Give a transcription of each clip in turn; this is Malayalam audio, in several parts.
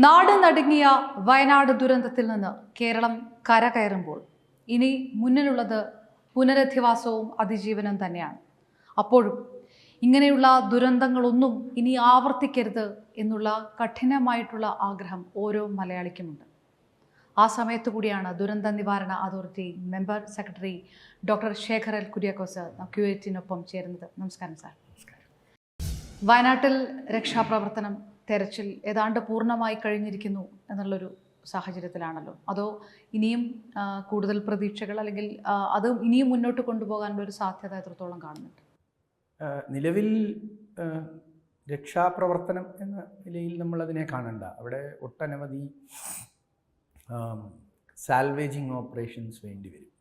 നാട് നടുങ്ങിയ വയനാട് ദുരന്തത്തിൽ നിന്ന് കേരളം കരകയറുമ്പോൾ ഇനി മുന്നിലുള്ളത് പുനരധിവാസവും അതിജീവനം തന്നെയാണ്. അപ്പോഴും ഇങ്ങനെയുള്ള ദുരന്തങ്ങളൊന്നും ഇനി ആവർത്തിക്കരുത് എന്നുള്ള കഠിനമായിട്ടുള്ള ആഗ്രഹം ഓരോ മലയാളിക്കുമുണ്ട്. ആ സമയത്തു കൂടിയാണ് ദുരന്ത നിവാരണ authority member secretary doctor Shekhar L Kuriakose ക്യൂറ്റിനൊപ്പം ചേരുന്നത്. നമസ്കാരം സാർ. വയനാട്ടിൽ രക്ഷാപ്രവർത്തനം, തെരച്ചിൽ ഏതാണ്ട് പൂർണ്ണമായി കഴിഞ്ഞിരിക്കുന്നു എന്നുള്ളൊരു സാഹചര്യത്തിലാണല്ലോ, അതോ ഇനിയും കൂടുതൽ പ്രതീക്ഷകൾ അല്ലെങ്കിൽ അത് ഇനിയും മുന്നോട്ട് കൊണ്ടുപോകാനുള്ള ഒരു സാധ്യത എത്രത്തോളം കാണുന്നുണ്ട്? നിലവിൽ രക്ഷാപ്രവർത്തനം എന്ന നിലയിൽ നമ്മളതിനെ കാണണ്ട. അവിടെ ഒട്ടനവധി സാൽവേജിങ് ഓപ്പറേഷൻസ് വേണ്ടി വരും.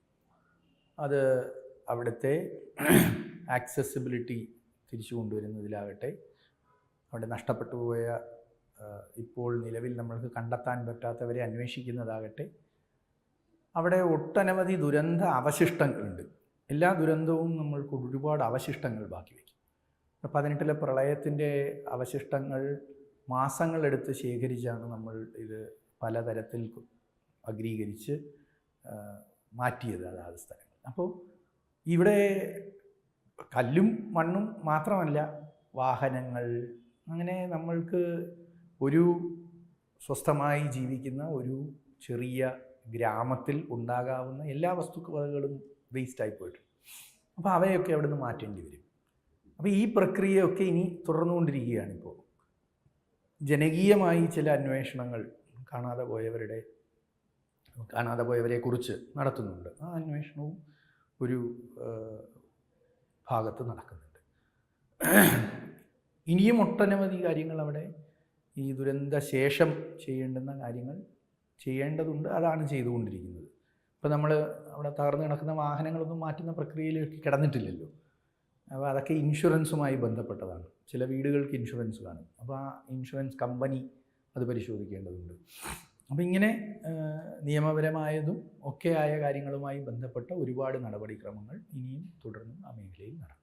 അത് അവിടുത്തെ ആക്സസിബിലിറ്റി തിരിച്ചു കൊണ്ടുവരുന്നതിലാകട്ടെ, അവിടെ നഷ്ടപ്പെട്ടു പോയ ഇപ്പോൾ നിലവിൽ നമ്മൾക്ക് കണ്ടെത്താൻ പറ്റാത്തവരെ അന്വേഷിക്കുന്നതാകട്ടെ, അവിടെ ഒട്ടനവധി ദുരന്ത അവശിഷ്ടങ്ങളുണ്ട്. എല്ലാ ദുരന്തവും നമ്മൾക്ക് ഒരുപാട് അവശിഷ്ടങ്ങൾ ബാക്കി വയ്ക്കും. 2018 പ്രളയത്തിൻ്റെ അവശിഷ്ടങ്ങൾ മാസങ്ങളെടുത്ത് ശേഖരിച്ചാണ് നമ്മൾ ഇത് പലതരത്തിൽ അഗ്രീകരിച്ച് മാറ്റിയത് അതാത് സ്ഥലങ്ങൾ. അപ്പോൾ ഇവിടെ കല്ലും മണ്ണും മാത്രമല്ല, വാഹനങ്ങൾ, അങ്ങനെ നമ്മൾക്ക് ഒരു സ്വസ്ഥമായി ജീവിക്കുന്ന ഒരു ചെറിയ ഗ്രാമത്തിൽ ഉണ്ടാകാവുന്ന എല്ലാ വസ്തുക്കളും വേസ്റ്റായി പോയിട്ടുണ്ട്. അപ്പോൾ അവയൊക്കെ അവിടെ നിന്ന് മാറ്റേണ്ടി വരും. അപ്പോൾ ഈ പ്രക്രിയയൊക്കെ ഇനി തുടർന്നുകൊണ്ടിരിക്കുകയാണ്. ഇപ്പോൾ ജനകീയമായി ചില അന്വേഷണങ്ങൾ കാണാതെ പോയവരെക്കുറിച്ച് നടത്തുന്നുണ്ട്. ആ അന്വേഷണവും ഒരു ഭാഗത്ത് നടക്കുന്നുണ്ട്. ഇനിയും ഒട്ടനവധി കാര്യങ്ങൾ അവിടെ ഈ ദുരന്ത ശേഷം ചെയ്യേണ്ടുന്ന കാര്യങ്ങൾ ചെയ്യേണ്ടതുണ്ട്. അതാണ് ചെയ്തുകൊണ്ടിരിക്കുന്നത്. ഇപ്പോൾ നമ്മൾ അവിടെ തകർന്നു കിടക്കുന്ന വാഹനങ്ങളൊന്നും മാറ്റുന്ന പ്രക്രിയയിലേക്ക് കിടന്നിട്ടില്ലല്ലോ. അപ്പോൾ അതൊക്കെ ഇൻഷുറൻസുമായി ബന്ധപ്പെട്ടതാണ്. ചില വീടുകൾക്ക് ഇൻഷുറൻസ് കാണും. അപ്പോൾ ആ ഇൻഷുറൻസ് കമ്പനി അത് പരിശോധിക്കേണ്ടതുണ്ട്. അപ്പോൾ ഇങ്ങനെ നിയമപരമായതും ഒക്കെയായ കാര്യങ്ങളുമായി ബന്ധപ്പെട്ട ഒരുപാട് നടപടിക്രമങ്ങൾ ഇനിയും തുടർന്നും ആ മേഖലയിൽ നടക്കും.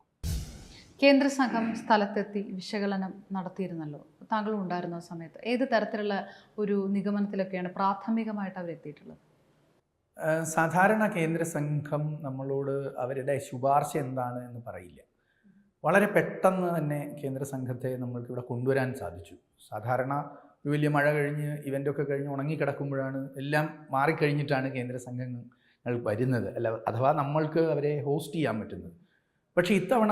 കേന്ദ്ര സംഘം സ്ഥലത്തെത്തി വിശകലനം നടത്തിയിരുന്നല്ലോ, താങ്കളും ഉണ്ടായിരുന്ന സമയത്ത് ഏത് തരത്തിലുള്ള ഒരു നിഗമനത്തിലൊക്കെയാണ് പ്രാഥമികമായിട്ട് അവരെത്തിയിട്ടുള്ളത്? സാധാരണ കേന്ദ്ര സംഘം നമ്മളോട് അവരുടെ ശുപാർശ എന്താണ് എന്ന് പറയില്ല. വളരെ പെട്ടെന്ന് തന്നെ കേന്ദ്ര സംഘത്തെ നമ്മൾക്ക് ഇവിടെ കൊണ്ടുവരാൻ സാധിച്ചു. സാധാരണ ഒരു വലിയ മഴ കഴിഞ്ഞ് ഇവൻ്റൊക്കെ കഴിഞ്ഞ് ഉണങ്ങിക്കിടക്കുമ്പോഴാണ്, എല്ലാം മാറിക്കഴിഞ്ഞിട്ടാണ് കേന്ദ്ര സംഘങ്ങൾ വരുന്നത്, അഥവാ നമ്മൾക്ക് അവരെ ഹോസ്റ്റ് ചെയ്യാൻ പറ്റുന്നത്. പക്ഷേ ഇത്തവണ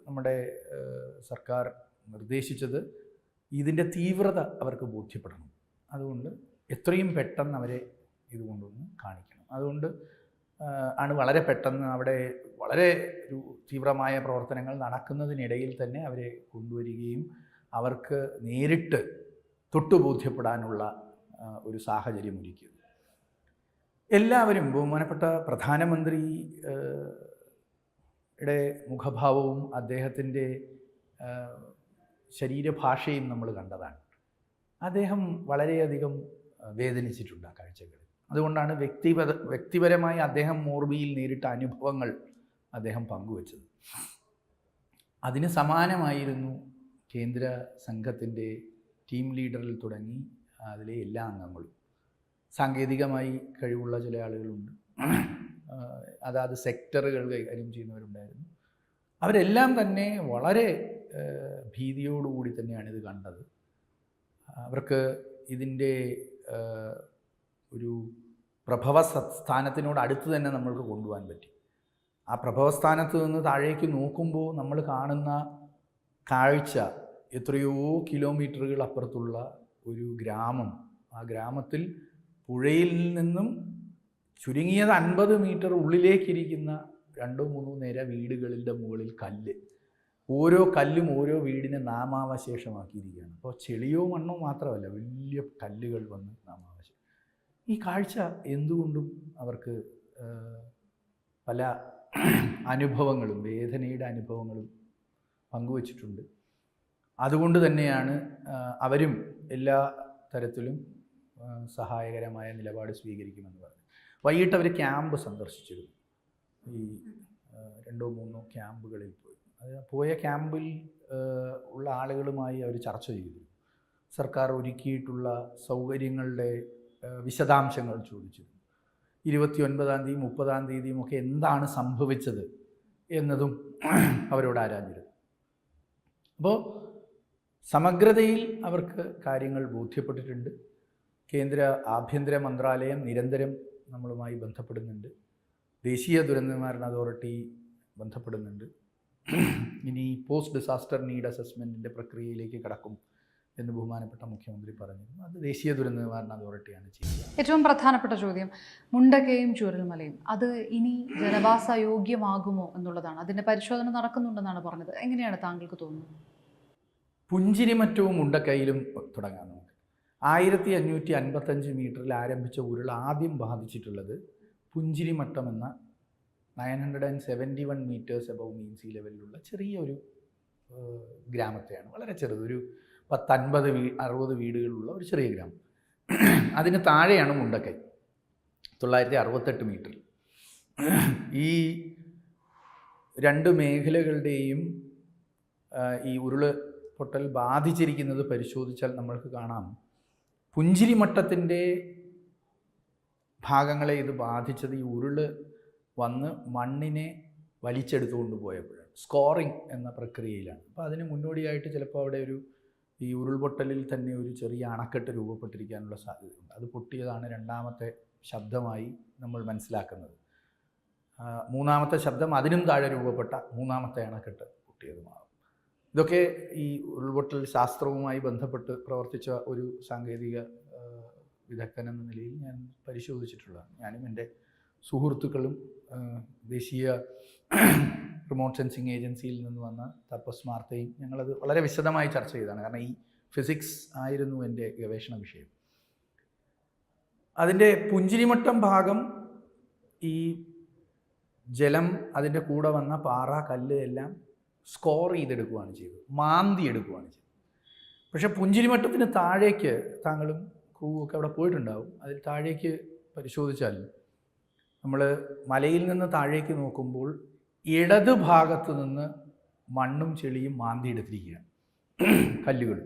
നമ്മുടെ സർക്കാർ നിർദ്ദേശിച്ചത് ഇതിൻ്റെ തീവ്രത അവർക്ക് ബോധ്യപ്പെടണം. അതുകൊണ്ട് എത്രയും പെട്ടെന്ന് അവരെ ഇതുകൊണ്ടൊന്ന് കാണിക്കണം. അതുകൊണ്ട് ആണ് വളരെ പെട്ടെന്ന് അവിടെ വളരെ ഒരു തീവ്രമായ പ്രവർത്തനങ്ങൾ നടക്കുന്നതിനിടയിൽ തന്നെ അവരെ കൊണ്ടുവരികയും അവർക്ക് നേരിട്ട് തൊട്ടുബോധ്യപ്പെടാനുള്ള ഒരു സാഹചര്യം ഒരുക്കിയത്. എല്ലാവരും, ബഹുമാനപ്പെട്ട പ്രധാനമന്ത്രി യുടെ മുഖഭാവവും അദ്ദേഹത്തിൻ്റെ ശരീരഭാഷയും നമ്മൾ കണ്ടതാണ്. അദ്ദേഹം വളരെയധികം വേദനിച്ചിട്ടുണ്ട് ആ കാഴ്ചകളിൽ. അതുകൊണ്ടാണ് വ്യക്തിപരമായി അദ്ദേഹം മോർബിയിൽ നേരിട്ട അനുഭവങ്ങൾ അദ്ദേഹം പങ്കുവച്ചത്. അതിന് സമാനമായിരുന്നു കേന്ദ്ര സംഘത്തിൻ്റെ ടീം ലീഡറിൽ തുടങ്ങി അതിലെ എല്ലാ അംഗങ്ങളും. സാങ്കേതികമായി കഴിവുള്ള ചില ആളുകളുണ്ട്, അതാത് സെക്ടറുകൾ കൈകാര്യം ചെയ്യുന്നവരുണ്ടായിരുന്നു. അവരെല്ലാം തന്നെ വളരെ ഭീതിയോടുകൂടി തന്നെയാണ് ഇത് കണ്ടത്. അവർക്ക് ഇതിൻ്റെ ഒരു പ്രഭവസ്ഥാനത്തിനോട് അടുത്ത് തന്നെ നമ്മൾക്ക് കൊണ്ടുപോകാൻ പറ്റി. ആ പ്രഭവസ്ഥാനത്ത് നിന്ന് താഴേക്ക് നോക്കുമ്പോൾ നമ്മൾ കാണുന്ന കാഴ്ച എത്രയോ കിലോമീറ്ററുകൾ അപ്പുറത്തുള്ള ഒരു ഗ്രാമം. ആ ഗ്രാമത്തിൽ പുഴയിൽ നിന്നും ചുരുങ്ങിയത് 50 മീറ്റർ ഉള്ളിലേക്കിരിക്കുന്ന 2-3 നിര വീടുകളുടെ മുകളിൽ കല്ല്. ഓരോ കല്ലും ഓരോ വീടിനെ നാമാവശേഷമാക്കിയിരിക്കുകയാണ്. അപ്പോൾ ചെളിയോ മണ്ണോ മാത്രമല്ല, വലിയ കല്ലുകൾ വന്ന് നാമാവശേഷം. ഈ കാഴ്ച എന്തുകൊണ്ടും അവർക്ക് പല അനുഭവങ്ങളും, വേദനയുടെ അനുഭവങ്ങളും പങ്കുവച്ചിട്ടുണ്ട്. അതുകൊണ്ട് തന്നെയാണ് അവരും എല്ലാ തരത്തിലും സഹായകരമായ നിലപാട് സ്വീകരിക്കുമെന്ന് പറഞ്ഞു. വൈകിട്ട് അവർ ക്യാമ്പ് സന്ദർശിച്ചിരുന്നു. ഈ 2-3 ക്യാമ്പുകളിൽ പോയ ക്യാമ്പിൽ ഉള്ള ആളുകളുമായി അവർ ചർച്ച ചെയ്തു. സർക്കാർ ഒരുക്കിയിട്ടുള്ള സൗകര്യങ്ങളുടെ വിശദാംശങ്ങൾ ചോദിച്ചിരുന്നു. 29-ാം തീയതി 30-ാം തീയതിയും ഒക്കെ എന്താണ് സംഭവിച്ചത് എന്നതും അവരോട് ആരാഞ്ഞിരുന്നു. അപ്പോൾ സമഗ്രതയിൽ അവർക്ക് കാര്യങ്ങൾ ബോധ്യപ്പെട്ടിട്ടുണ്ട്. കേന്ദ്ര ആഭ്യന്തര മന്ത്രാലയം നിരന്തരം നമ്മളുമായി ബന്ധപ്പെടുന്നുണ്ട്. ദേശീയ ദുരന്ത നിവാരണ അതോറിറ്റി ബന്ധപ്പെടുന്നുണ്ട്. ഇനി പോസ്റ്റ് ഡിസാസ്റ്റർ നീഡ് അസസ്മെൻറ്റിൻ്റെ പ്രക്രിയയിലേക്ക് കടക്കും എന്ന് ബഹുമാനപ്പെട്ട മുഖ്യമന്ത്രി പറഞ്ഞു. അത് ദേശീയ ദുരന്ത നിവാരണ അതോറിറ്റിയാണ് ചെയ്യുക. ഏറ്റവും പ്രധാനപ്പെട്ട ചോദ്യം, മുണ്ടക്കയും ചൂരൽമലയും അത് ഇനി ജനവാസ യോഗ്യമാകുമോ എന്നുള്ളതാണ്. അതിൻ്റെ പരിശോധന നടക്കുന്നുണ്ടെന്നാണ് പറഞ്ഞത്. എങ്ങനെയാണ് താങ്കൾക്ക് തോന്നുന്നത്? പുഞ്ചിരിമറ്റവും മുണ്ടക്കയിലും തുടങ്ങാം നമുക്ക്. 1555 മീറ്ററിൽ ആരംഭിച്ച ഉരുൾ ആദ്യം ബാധിച്ചിട്ടുള്ളത് പുഞ്ചിരിമട്ടം എന്ന 971 മീറ്റേഴ്സ് എബവ് മീൻ സീ ലെവലിലുള്ള ചെറിയൊരു ഗ്രാമത്തെയാണ്. വളരെ ചെറുത്, ഒരു 50-60 വീടുകളുള്ള ഒരു ചെറിയ ഗ്രാമം. അതിന് താഴെയാണ് മുണ്ടക്കൈ, 968 മീറ്ററിൽ. ഈ രണ്ട് മേഖലകളുടെയും ഈ ഉരുള് പൊട്ടൽ ബാധിച്ചിരിക്കുന്നത് പരിശോധിച്ചാൽ നമ്മൾക്ക് കാണാം, പുഞ്ചിരിമട്ടത്തിൻ്റെ ഭാഗങ്ങളെ ഇത് ബാധിച്ചത് ഈ ഉരുള് വന്ന് മണ്ണിനെ വലിച്ചെടുത്തുകൊണ്ട് പോയപ്പോഴാണ്, സ്കോറിംഗ് എന്ന പ്രക്രിയയിലാണ്. അപ്പോൾ അതിന് മുന്നോടിയായിട്ട് ചിലപ്പോൾ അവിടെ ഈ ഉരുൾപൊട്ടലിൽ തന്നെ ഒരു ചെറിയ അണക്കെട്ട് രൂപപ്പെട്ടിരിക്കാനുള്ള സാധ്യതയുണ്ട്. അത് പൊട്ടിയതാണ് രണ്ടാമത്തെ ശബ്ദമായി നമ്മൾ മനസ്സിലാക്കുന്നത്. മൂന്നാമത്തെ ശബ്ദം അതിനും താഴെ രൂപപ്പെട്ട മൂന്നാമത്തെ അണക്കെട്ട് പൊട്ടിയതുമാകും. ഇതൊക്കെ ഈ ഉരുൾപൊട്ടൽ ശാസ്ത്രവുമായി ബന്ധപ്പെട്ട് പ്രവർത്തിച്ച ഒരു സാങ്കേതിക വിദഗ്ധൻ എന്ന നിലയിൽ ഞാൻ പരിശോധിച്ചിട്ടുള്ളതാണ്. ഞാനും എൻ്റെ സുഹൃത്തുക്കളും ദേശീയ റിമോട്ട് സെൻസിങ് ഏജൻസിയിൽ നിന്ന് വന്ന തപസ് മാർത്തയും ഞങ്ങളത് വളരെ വിശദമായി ചർച്ച ചെയ്തതാണ്. കാരണം ഈ ഫിസിക്സ് ആയിരുന്നു എൻ്റെ ഗവേഷണ വിഷയം. അതിൻ്റെ പുഞ്ചിരിമട്ടം ഭാഗം ഈ ജലം അതിൻ്റെ കൂടെ വന്ന പാറ കല്ല് എല്ലാം സ്കോർ ചെയ്തെടുക്കുകയാണ് ചെയ്തത്, മാന്തി എടുക്കുകയാണ് ചെയ്തത്. പക്ഷേ പുഞ്ചിരിമട്ടത്തിന് താഴേക്ക്, താങ്കളും ക്രൂവൊക്കെ അവിടെ പോയിട്ടുണ്ടാവും, അതിൽ താഴേക്ക് പരിശോധിച്ചാൽ നമ്മൾ മലയിൽ നിന്ന് താഴേക്ക് നോക്കുമ്പോൾ ഇടത് ഭാഗത്ത് നിന്ന് മണ്ണും ചെളിയും മാന്തിയെടുത്തിരിക്കുകയാണ്, കല്ലുകൾ.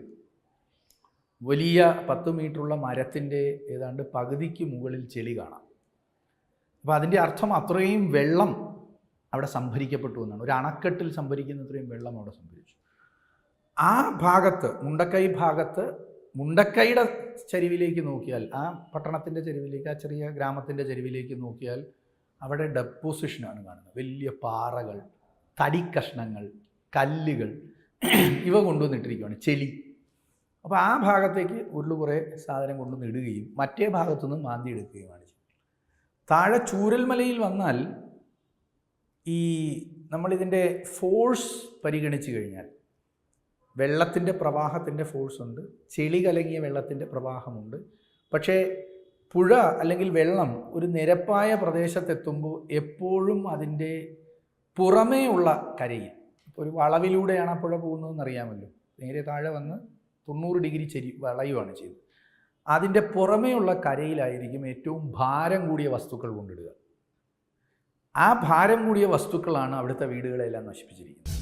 വലിയ 10 മീറ്ററുള്ള മരത്തിൻ്റെ ഏതാണ്ട് പകുതിക്ക് മുകളിൽ ചെളി കാണാം. അപ്പോൾ അതിൻ്റെ അർത്ഥം അത്രയും വെള്ളം അവിടെ സംഭരിക്കപ്പെട്ടു എന്നാണ്. ഒരു അണക്കെട്ടിൽ സംഭരിക്കുന്നത്രയും വെള്ളം അവിടെ സംഭരിച്ചു. ആ ഭാഗത്ത്, മുണ്ടക്കൈ ഭാഗത്ത്, മുണ്ടക്കൈയുടെ ചരിവിലേക്ക് നോക്കിയാൽ, ആ പട്ടണത്തിൻ്റെ ചരിവിലേക്ക്, ആ ചെറിയ ഗ്രാമത്തിൻ്റെ ചരിവിലേക്ക് നോക്കിയാൽ അവിടെ ഡെപ്പോസിഷനാണ് കാണുന്നത്. വലിയ പാറകൾ, തടിക്കഷ്ണങ്ങൾ, കല്ലുകൾ ഇവ കൊണ്ടുവന്നിട്ടിരിക്കുകയാണ്, ചെളി. അപ്പോൾ ആ ഭാഗത്തേക്ക് ഉരുള് കുറേ സാധനം കൊണ്ടുവന്ന് ഇടുകയും മറ്റേ ഭാഗത്തുനിന്ന് മാന്തി എടുക്കുകയുമാണ് ചെയ്യുന്നത്. താഴെ ചൂരൽമലയിൽ വന്നാൽ ഈ നമ്മളിതിൻ്റെ ഫോഴ്സ് പരിഗണിച്ച് കഴിഞ്ഞാൽ വെള്ളത്തിൻ്റെ പ്രവാഹത്തിൻ്റെ ഫോഴ്സുണ്ട്, ചെളി കലങ്ങിയ വെള്ളത്തിൻ്റെ പ്രവാഹമുണ്ട്. പക്ഷേ പുഴ അല്ലെങ്കിൽ വെള്ളം ഒരു നിരപ്പായ പ്രദേശത്തെത്തുമ്പോൾ എപ്പോഴും അതിൻ്റെ പുറമേ ഉള്ള കരയിൽ, ഒരു വളവിലൂടെയാണ് ആ പുഴ പോകുന്നതെന്ന് അറിയാമല്ലോ, നേരെ താഴെ വന്ന് 90 ഡിഗ്രി വളയുകയാണ് ചെയ്തത്. അതിൻ്റെ പുറമേ ഉള്ള കരയിലായിരിക്കും ഏറ്റവും ഭാരം കൂടിയ വസ്തുക്കൾ കൊണ്ടിടുക. ആ ഭാരം കൂടിയ വസ്തുക്കളാണ് അവിടുത്തെ വീടുകളെല്ലാം നശിപ്പിച്ചിരിക്കുന്നത്.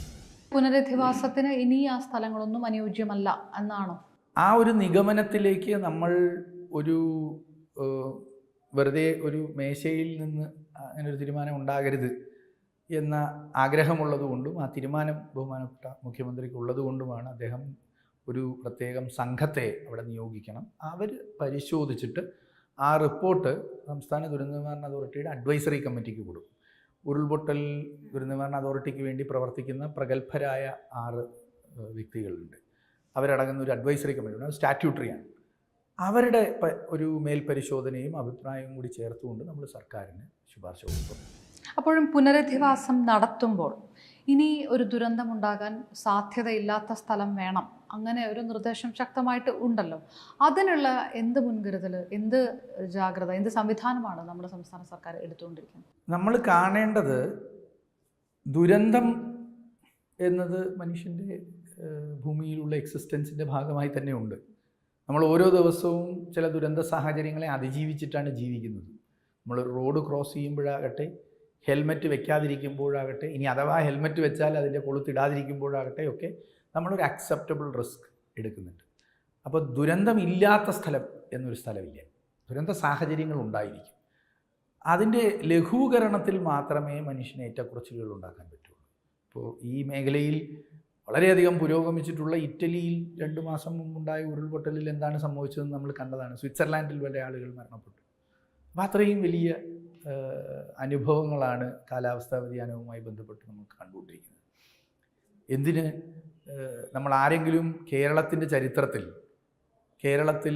പുനരധിവാസത്തിന് ഇനി ആ സ്ഥലങ്ങളൊന്നും അനുയോജ്യമല്ല എന്നാണോ? ആ ഒരു നിഗമനത്തിലേക്ക് നമ്മൾ വെറുതെ ഒരു മേശയിൽ നിന്ന് അങ്ങനെ ഒരു തീരുമാനം ഉണ്ടാകരുത് എന്ന ആഗ്രഹമുള്ളതുകൊണ്ടും ആ തീരുമാനം ബഹുമാനപ്പെട്ട മുഖ്യമന്ത്രിക്കുള്ളതുകൊണ്ടുമാണ് അദ്ദേഹം ഒരു പ്രത്യേകം സംഘത്തെ അവിടെ നിയോഗിക്കണം. അവർ പരിശോധിച്ചിട്ട് ആ റിപ്പോർട്ട് സംസ്ഥാന ദുരന്ത നിവാരണ അതോറിറ്റിയുടെ അഡ്വൈസറി കമ്മിറ്റിക്ക് കൊടുക്കും. ഉരുൾപൊട്ടൽ ദുരന്ത നിവാരണ അതോറിറ്റിക്ക് വേണ്ടി പ്രവർത്തിക്കുന്ന പ്രഗത്ഭരായ 6 വ്യക്തികളുണ്ട്. അവരടങ്ങുന്ന ഒരു അഡ്വൈസറി കമ്മിറ്റി, അത് സ്റ്റാറ്റ്യൂട്ടറിയാണ്. അവരുടെ ഒരു മേൽപരിശോധനയും അഭിപ്രായവും കൂടി ചേർത്തുകൊണ്ട് നമ്മൾ സർക്കാരിന് ശുപാർശ കൊടുക്കും. അപ്പോഴും പുനരധിവാസം നടത്തുമ്പോൾ ഇനി ഒരു ദുരന്തമുണ്ടാകാൻ സാധ്യതയില്ലാത്ത സ്ഥലം വേണം, അങ്ങനെ ഒരു നിർദ്ദേശം ശക്തമായിട്ട് ഉണ്ടല്ലോ. അതിനുള്ള എന്ത് മുൻകരുതൽ, എന്ത് ജാഗ്രത, എന്ത് സംവിധാനമാണ് നമ്മുടെ സംസ്ഥാന സർക്കാർ എടുത്തുകൊണ്ടിരിക്കുന്നത്? നമ്മൾ കാണേണ്ടത്, ദുരന്തം എന്നത് മനുഷ്യൻ്റെ ഭൂമിയിലുള്ള എക്സിസ്റ്റൻസിൻ്റെ ഭാഗമായി തന്നെ ഉണ്ട്. നമ്മൾ ഓരോ ദിവസവും ചില ദുരന്ത സാഹചര്യങ്ങളെ അതിജീവിച്ചിട്ടാണ് ജീവിക്കുന്നത്. നമ്മൾ റോഡ് ക്രോസ് ചെയ്യുമ്പോഴാകട്ടെ, ഹെൽമെറ്റ് വെക്കാതിരിക്കുമ്പോഴാകട്ടെ, ഇനി അഥവാ ഹെൽമെറ്റ് വെച്ചാൽ അതിൻ്റെ കൊളുത്തിടാതിരിക്കുമ്പോഴാകട്ടെ ഒക്കെ നമ്മളൊരു അക്സെപ്റ്റബിൾ റിസ്ക് എടുക്കുന്നുണ്ട്. അപ്പോൾ ദുരന്തമില്ലാത്ത സ്ഥലം എന്നൊരു സ്ഥലമില്ല. ദുരന്ത സാഹചര്യങ്ങൾ ഉണ്ടായിരിക്കും. അതിൻ്റെ ലഘൂകരണത്തിൽ മാത്രമേ മനുഷ്യന് ഏറ്റക്കുറച്ചിലുകൾ ഉണ്ടാക്കാൻ പറ്റുള്ളൂ. ഇപ്പോൾ ഈ മേഖലയിൽ വളരെയധികം പുരോഗമിച്ചിട്ടുള്ള ഇറ്റലിയിൽ 2 മാസം മുമ്പുണ്ടായ ഉരുൾപൊട്ടലിൽ എന്താണ് സംഭവിച്ചതെന്ന് നമ്മൾ കണ്ടതാണ്. സ്വിറ്റ്സർലാൻഡിൽ വരെ ആളുകൾ മരണപ്പെട്ടു. അപ്പോൾ അത്രയും വലിയ അനുഭവങ്ങളാണ് കാലാവസ്ഥാ വ്യതിയാനവുമായി ബന്ധപ്പെട്ട് നമുക്ക് കണ്ടുകൊണ്ടിരിക്കുന്നത്. എന്തിന് നമ്മൾ ആരെങ്കിലും കേരളത്തിൻ്റെ ചരിത്രത്തിൽ കേരളത്തിൽ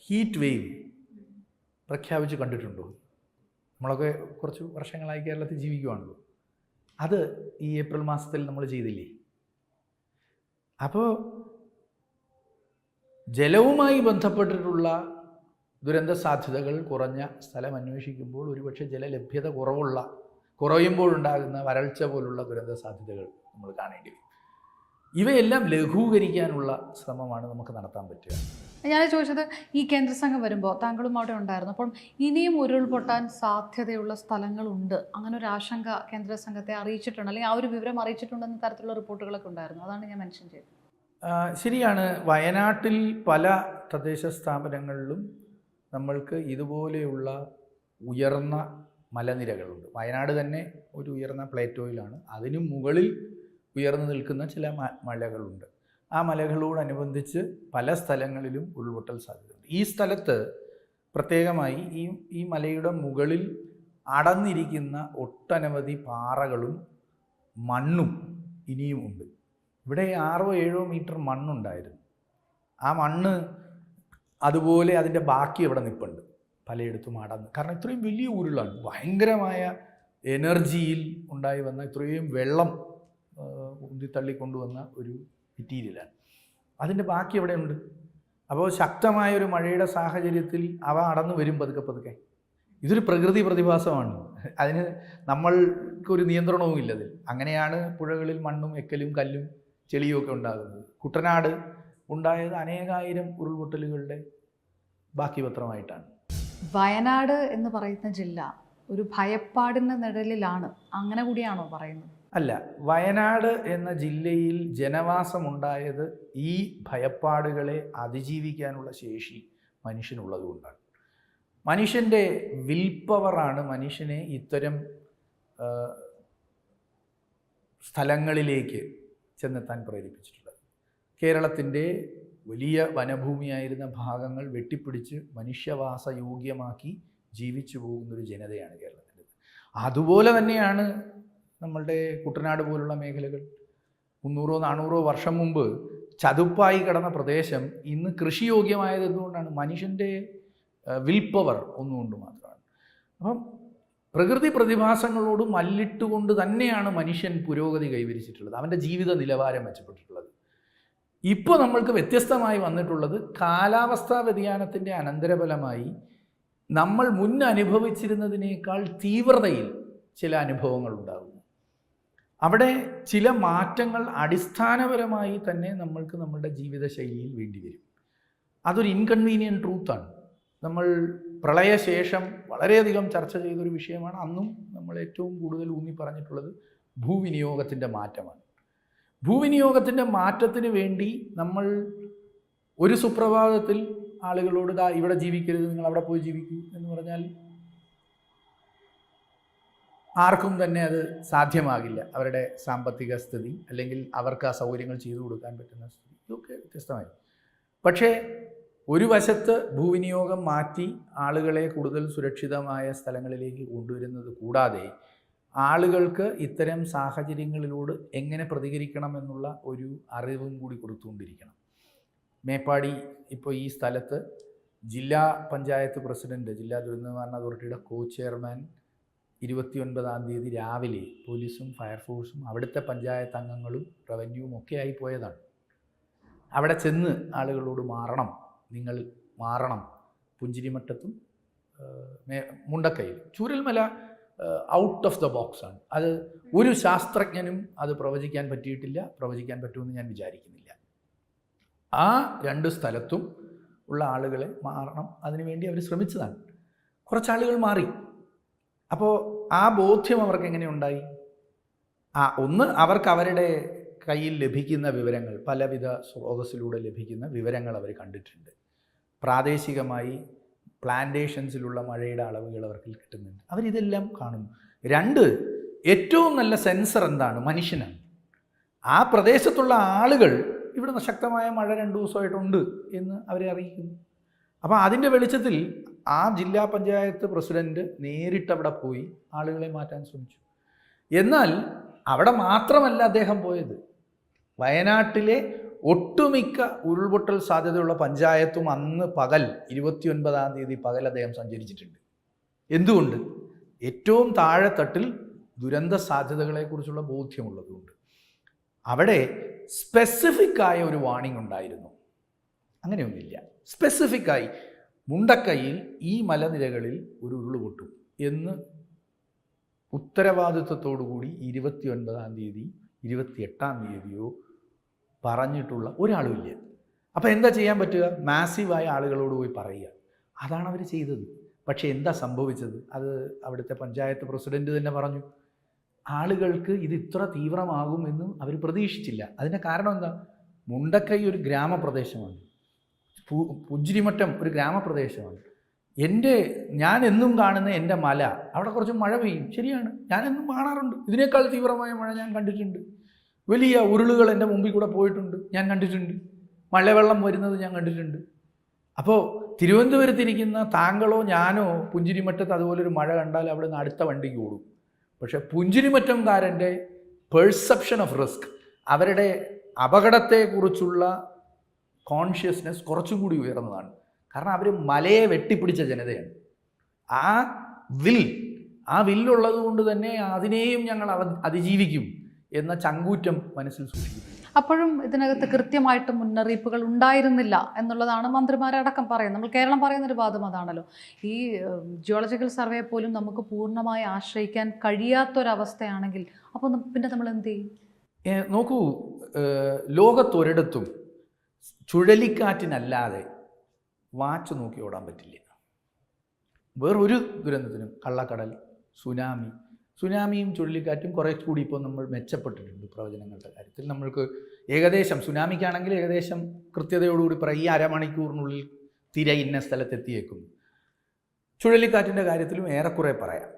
ഹീറ്റ് വേവ് പ്രഖ്യാപിച്ച് കണ്ടിട്ടുണ്ടോ? നമ്മളൊക്കെ കുറച്ച് വർഷങ്ങളായി കേരളത്തിൽ ജീവിക്കുവാണല്ലോ. അത് ഈ ഏപ്രിൽ മാസത്തിൽ നമ്മൾ ചെയ്തില്ലേ? അപ്പോൾ ജലവുമായി ബന്ധപ്പെട്ടിട്ടുള്ള ദുരന്ത സാധ്യതകൾ കുറഞ്ഞ സ്ഥലം അന്വേഷിക്കുമ്പോൾ ഒരുപക്ഷെ ജലലഭ്യത കുറയുമ്പോഴുണ്ടാകുന്ന വരൾച്ച പോലുള്ള ദുരന്ത സാധ്യതകൾ നമ്മൾ കാണേണ്ടി വരും. ഇവയെല്ലാം ലഘൂകരിക്കാനുള്ള ശ്രമമാണ് നമുക്ക് നടത്താൻ പറ്റുക. ഞാൻ ചോദിച്ചത്, ഈ കേന്ദ്ര സംഘം വരുമ്പോൾ താങ്കളും അവിടെ ഉണ്ടായിരുന്നു, അപ്പോൾ ഇനിയും ഉരുൾപൊട്ടാൻ സാധ്യതയുള്ള സ്ഥലങ്ങളുണ്ട്, അങ്ങനെ ഒരു ആശങ്ക കേന്ദ്ര സംഘത്തെ അറിയിച്ചിട്ടുണ്ട്, അല്ലെങ്കിൽ ആ ഒരു വിവരം അറിയിച്ചിട്ടുണ്ടെന്ന തരത്തിലുള്ള റിപ്പോർട്ടുകളൊക്കെ ഉണ്ടായിരുന്നു. അതാണ് ഞാൻ മെൻഷൻ ചെയ്തത്. ശരിയാണ്. വയനാട്ടിൽ പല തദ്ദേശ സ്ഥാപനങ്ങളിലും നമ്മൾക്ക് ഇതുപോലെയുള്ള ഉയർന്ന മലനിരകളുണ്ട്. വയനാട് തന്നെ ഒരു ഉയർന്ന പ്ലേറ്റോയിലാണ്. അതിനു മുകളിൽ ഉയർന്നു നിൽക്കുന്ന ചില മലകളുണ്ട്. ആ മലകളോടനുബന്ധിച്ച് പല സ്ഥലങ്ങളിലും ഉരുൾപൊട്ടൽ സാധ്യതയുണ്ട്. ഈ സ്ഥലത്ത് പ്രത്യേകമായി ഈ മലയുടെ മുകളിൽ അടന്നിരിക്കുന്ന ഒട്ടനവധി പാറകളും മണ്ണും ഇനിയും ഉണ്ട്. ഇവിടെ 6-7 മീറ്റർ മണ്ണുണ്ടായിരുന്നു. ആ മണ്ണ് അതുപോലെ അതിൻ്റെ ബാക്കി ഇവിടെ നിൽപ്പുണ്ട്, പലയിടത്തും അടന്ന്. കാരണം ഇത്രയും വലിയ ഉരുളാണ്, ഭയങ്കരമായ എനർജിയിൽ ഉണ്ടായി വന്ന ഇത്രയും വെള്ളം ഉന്തിത്തള്ളിക്കൊണ്ടുവന്ന ഒരു മെറ്റീരിയലാണ്. അതിൻ്റെ ബാക്കി എവിടെ ഉണ്ട്. അപ്പോൾ ശക്തമായൊരു മഴയുടെ സാഹചര്യത്തിൽ അവ അടന്നു വരും പതുക്കെ. ഇതൊരു പ്രകൃതി പ്രതിഭാസമാണ്. അതിന് നമ്മൾക്കൊരു നിയന്ത്രണവും ഇല്ലതിൽ. അങ്ങനെയാണ് പുഴകളിൽ മണ്ണും എക്കലും കല്ലും ചെളിയും ഒക്കെ ഉണ്ടാകുന്നത്. കുട്ടനാട് ഉണ്ടായത് അനേകായിരം ഉരുൾപൊട്ടലുകളുടെ ബാക്കി പത്രമായിട്ടാണ്. വയനാട് എന്ന് പറയുന്ന ജില്ല ഒരു ഭയപ്പാടിൻ്റെ നിഴലിലാണ്, അങ്ങനെ കൂടിയാണോ പറയുന്നത്? അല്ല, വയനാട് എന്ന ജില്ലയിൽ ജനവാസമുണ്ടായത് ഈ ഭയപ്പാടുകളെ അതിജീവിക്കാനുള്ള ശേഷി മനുഷ്യനുള്ളതുകൊണ്ടാണ്. മനുഷ്യൻ്റെ വിൽ പവറാണ് മനുഷ്യനെ ഇത്തരം സ്ഥലങ്ങളിലേക്ക് ചെന്നെത്താൻ പ്രേരിപ്പിച്ചിട്ടുള്ളത്. കേരളത്തിൻ്റെ വലിയ വനഭൂമിയായിരുന്ന ഭാഗങ്ങൾ വെട്ടിപ്പിടിച്ച് മനുഷ്യവാസ യോഗ്യമാക്കി ജീവിച്ചു പോകുന്നൊരു ജനതയാണ് കേരളത്തിൻ്റെ. അതുപോലെ തന്നെയാണ് നമ്മളുടെ കുട്ടനാട് പോലുള്ള മേഖലകൾ. 300-400 വർഷം മുമ്പ് ചതുപ്പായി കിടന്ന പ്രദേശം ഇന്ന് കൃഷിയോഗ്യമായത് എന്തുകൊണ്ടാണ്? മനുഷ്യൻ്റെ വിൽ പവർ ഒന്നുകൊണ്ട് മാത്രമാണ്. അപ്പം പ്രകൃതി പ്രതിഭാസങ്ങളോട് മല്ലിട്ടുകൊണ്ട് തന്നെയാണ് മനുഷ്യൻ പുരോഗതി കൈവരിച്ചിട്ടുള്ളത്, അവൻ്റെ ജീവിത നിലവാരം മെച്ചപ്പെട്ടിട്ടുള്ളത്. ഇപ്പോൾ നമ്മൾക്ക് വ്യത്യസ്തമായി വന്നിട്ടുള്ളത് കാലാവസ്ഥാ വ്യതിയാനത്തിൻ്റെ അനന്തരഫലമായി നമ്മൾ മുൻ അനുഭവിച്ചിരുന്നതിനേക്കാൾ തീവ്രതയിൽ ചില അനുഭവങ്ങൾ ഉണ്ടാകുന്നു. അവിടെ ചില മാറ്റങ്ങൾ അടിസ്ഥാനപരമായി തന്നെ നമ്മൾക്ക് നമ്മുടെ ജീവിതശൈലിയിൽ വേണ്ടി വരും. അതൊരു ഇൻകൺവീനിയൻറ്റ് ട്രൂത്താണ്. നമ്മൾ പ്രളയശേഷം വളരെയധികം ചർച്ച ചെയ്തൊരു വിഷയമാണ്. അന്നും നമ്മൾ ഏറ്റവും കൂടുതൽ ഊന്നി പറഞ്ഞിട്ടുള്ളത് ഭൂവിനിയോഗത്തിൻ്റെ മാറ്റമാണ്. ഭൂവിനിയോഗത്തിൻ്റെ മാറ്റത്തിന് വേണ്ടി നമ്മൾ ഒരു സുപ്രഭാതത്തിൽ ആളുകളോട് ഇവിടെ ജീവിക്കരുത്, നിങ്ങൾ അവിടെ പോയി ജീവിക്കൂ എന്ന് പറഞ്ഞാൽ ആർക്കും തന്നെ അത് സാധ്യമാകില്ല. അവരുടെ സാമ്പത്തിക സ്ഥിതി അല്ലെങ്കിൽ അവർക്ക് ആ സൗകര്യങ്ങൾ ചെയ്തു കൊടുക്കാൻ പറ്റുന്ന സ്ഥിതി ഇതൊക്കെ വ്യത്യസ്തമായി. പക്ഷേ ഒരു വശത്ത് ഭൂവിനിയോഗം മാറ്റി ആളുകളെ കൂടുതൽ സുരക്ഷിതമായ സ്ഥലങ്ങളിലേക്ക് കൊണ്ടുവരുന്നത് കൂടാതെ ആളുകൾക്ക് ഇത്തരം സാഹചര്യങ്ങളിലോട് എങ്ങനെ പ്രതികരിക്കണം എന്നുള്ള ഒരു അറിവും കൂടി കൊടുത്തുകൊണ്ടിരിക്കണം. മേപ്പാടി ഇപ്പോൾ ഈ സ്ഥലത്ത് ജില്ലാ പഞ്ചായത്ത് പ്രസിഡൻറ്റ്, ജില്ലാ ദുരന്ത നിവാരണ അതോറിറ്റിയുടെ കോ ചെയർമാൻ 29-ാം തീയതി രാവിലെ പോലീസും ഫയർഫോഴ്സും അവിടുത്തെ പഞ്ചായത്ത് അംഗങ്ങളും റവന്യൂവും ഒക്കെ ആയി പോയതാണ്. അവിടെ ചെന്ന് ആളുകളോട് നിങ്ങൾ മാറണം. പുഞ്ചിരിമട്ടത്തും മുണ്ടക്കയിൽ Chooralmala out of the box ആണ്. അത് ഒരു ശാസ്ത്രജ്ഞനും അത് പ്രവചിക്കാൻ പറ്റിയിട്ടില്ല, പ്രവചിക്കാൻ പറ്റുമെന്ന് ഞാൻ വിചാരിക്കുന്നില്ല. ആ 2 സ്ഥലത്തും ഉള്ള ആളുകളെ മാറണം, അതിനുവേണ്ടി അവർ ശ്രമിച്ചതാണ്. കുറച്ചാളുകൾ മാറി. അപ്പോൾ ആ ബോധ്യം അവർക്ക് എങ്ങനെ ഉണ്ടായി? ഒന്ന്, അവർക്ക് അവരുടെ കയ്യിൽ ലഭിക്കുന്ന വിവരങ്ങൾ, പലവിധ സ്രോതസ്സിലൂടെ ലഭിക്കുന്ന വിവരങ്ങൾ അവർ കണ്ടിട്ടുണ്ട്. പ്രാദേശികമായി പ്ലാന്റേഷൻസിലുള്ള മഴയുടെ അളവുകൾ അവർക്ക് കിട്ടുന്നുണ്ട്. അവരിതെല്ലാം കാണുന്നു. 2, ഏറ്റവും നല്ല സെൻസർ എന്താണ്? മനുഷ്യനാണ്. ആ പ്രദേശത്തുള്ള ആളുകൾ ഇവിടെ ശക്തമായ മഴ 2 ദിവസമായിട്ടുണ്ട് എന്ന് അവരെ അറിയിക്കുന്നു. അപ്പോൾ അതിൻ്റെ വെളിച്ചത്തിൽ ആ ജില്ലാ പഞ്ചായത്ത് പ്രസിഡന്റ് നേരിട്ട് അവിടെ പോയി ആളുകളെ മാറ്റാൻ ശ്രമിച്ചു. എന്നാൽ അവിടെ മാത്രമല്ല അദ്ദേഹം പോയത്. വയനാട്ടിലെ ഒട്ടുമിക്ക ഉരുൾപൊട്ടൽ സാധ്യതയുള്ള പഞ്ചായത്തും അന്ന് പകൽ 29-ാം തീയതി പകൽ അദ്ദേഹം സഞ്ചരിച്ചിട്ടുണ്ട്. എന്തുകൊണ്ട്? ഏറ്റവും താഴെത്തട്ടിൽ ദുരന്ത സാധ്യതകളെക്കുറിച്ചുള്ള ബോധ്യമുള്ളതുകൊണ്ട്. അവിടെ സ്പെസിഫിക്കായ ഒരു വാണിംഗ് ഉണ്ടായിരുന്നു. അങ്ങനെയൊന്നുമില്ല. സ്പെസിഫിക്കായി മുണ്ടക്കൈയിൽ ഈ മലനിരകളിൽ ഒരു ഉരുളുപൊട്ടും എന്ന് ഉത്തരവാദിത്വത്തോടുകൂടി 29-ാം തീയതി 28-ാം തീയതിയോ പറഞ്ഞിട്ടുള്ള ഒരാളുമില്ല. അപ്പോൾ എന്താ ചെയ്യാൻ പറ്റുക? മാസീവായ ആളുകളോട് പോയി പറയുക. അതാണ് അവർ ചെയ്തത്. പക്ഷേ എന്താ സംഭവിച്ചത്? അത് അവിടുത്തെ പഞ്ചായത്ത് പ്രസിഡന്റ് തന്നെ പറഞ്ഞു. ആളുകൾക്ക് ഇത് ഇത്ര തീവ്രമാകുമെന്ന് അവർ പ്രതീക്ഷിച്ചില്ല. അതിൻ്റെ കാരണം എന്താ? മുണ്ടക്കൈ ഒരു ഗ്രാമപ്രദേശമാണ്, പുഞ്ചിരിമറ്റം ഒരു ഗ്രാമപ്രദേശമാണ്. ഞാൻ എന്നും കാണുന്ന എൻ്റെ മല, അവിടെ കുറച്ച് മഴ പെയ്യും, ശരിയാണ്, ഞാനെന്നും കാണാറുണ്ട്. ഇതിനേക്കാൾ തീവ്രമായ മഴ ഞാൻ കണ്ടിട്ടുണ്ട്. വലിയ ഉരുളുകൾ എൻ്റെ മുമ്പിൽ കൂടെ പോയിട്ടുണ്ട്, ഞാൻ കണ്ടിട്ടുണ്ട്. മഴവെള്ളം വരുന്നത് ഞാൻ കണ്ടിട്ടുണ്ട്. അപ്പോൾ തിരുവനന്തപുരത്തിരിക്കുന്ന താങ്കളോ ഞാനോ പുഞ്ചിരിമറ്റത്ത് അതുപോലൊരു മഴ കണ്ടാൽ അവിടെ നിന്ന് അടുത്ത വണ്ടിക്ക് ഓടും. പക്ഷേ പുഞ്ചിരിമറ്റംകാരൻ്റെ പെർസെപ്ഷൻ ഓഫ് റിസ്ക്, അവരുടെ അപകടത്തെക്കുറിച്ചുള്ള കോൺഷ്യസ്നെസ് കുറച്ചും കൂടി ഉയർന്നതാണ്. കാരണം അവർ മലയെ വെട്ടിപ്പിടിച്ച ജനതയാണ്. ആ വില്ലുള്ളത് കൊണ്ട് തന്നെ അതിനെയും ഞങ്ങൾ അതിജീവിക്കും എന്ന ചങ്കൂറ്റം മനസ്സിൽ സൂക്ഷിക്കുന്നു. അപ്പോഴും ഇതിനകത്ത് കൃത്യമായിട്ട് മുന്നറിയിപ്പുകൾ ഉണ്ടായിരുന്നില്ല എന്നുള്ളതാണ് മന്ത്രിമാരടക്കം പറയുന്നത്. നമ്മൾ കേരളം പറയുന്നൊരു വാദം അതാണല്ലോ. ഈ ജിയോളജിക്കൽ സർവേ പോലും നമുക്ക് പൂർണ്ണമായി ആശ്രയിക്കാൻ കഴിയാത്തൊരവസ്ഥയാണെങ്കിൽ അപ്പോൾ പിന്നെ നമ്മൾ എന്ത് ചെയ്യും? നോക്കൂ, ലോകത്തൊരിടത്തും ചുഴലിക്കാറ്റിനല്ലാതെ വാച്ച് നോക്കി ഓടാൻ പറ്റില്ല. വേറൊരു ദുരന്തത്തിനും, കള്ളക്കടൽ, സുനാമിയും ചുഴലിക്കാറ്റും കുറേ കൂടി ഇപ്പോൾ നമ്മൾ മെച്ചപ്പെട്ടിട്ടുണ്ട് പ്രവചനങ്ങളുടെ കാര്യത്തിൽ. നമ്മൾക്ക് ഏകദേശം സുനാമിക്കാണെങ്കിൽ ഏകദേശം കൃത്യതയോടുകൂടി പറയും, ഈ അരമണിക്കൂറിനുള്ളിൽ തിര ഇന്ന സ്ഥലത്തെത്തിയേക്കും. ചുഴലിക്കാറ്റിൻ്റെ കാര്യത്തിലും ഏറെക്കുറെ പറയാം.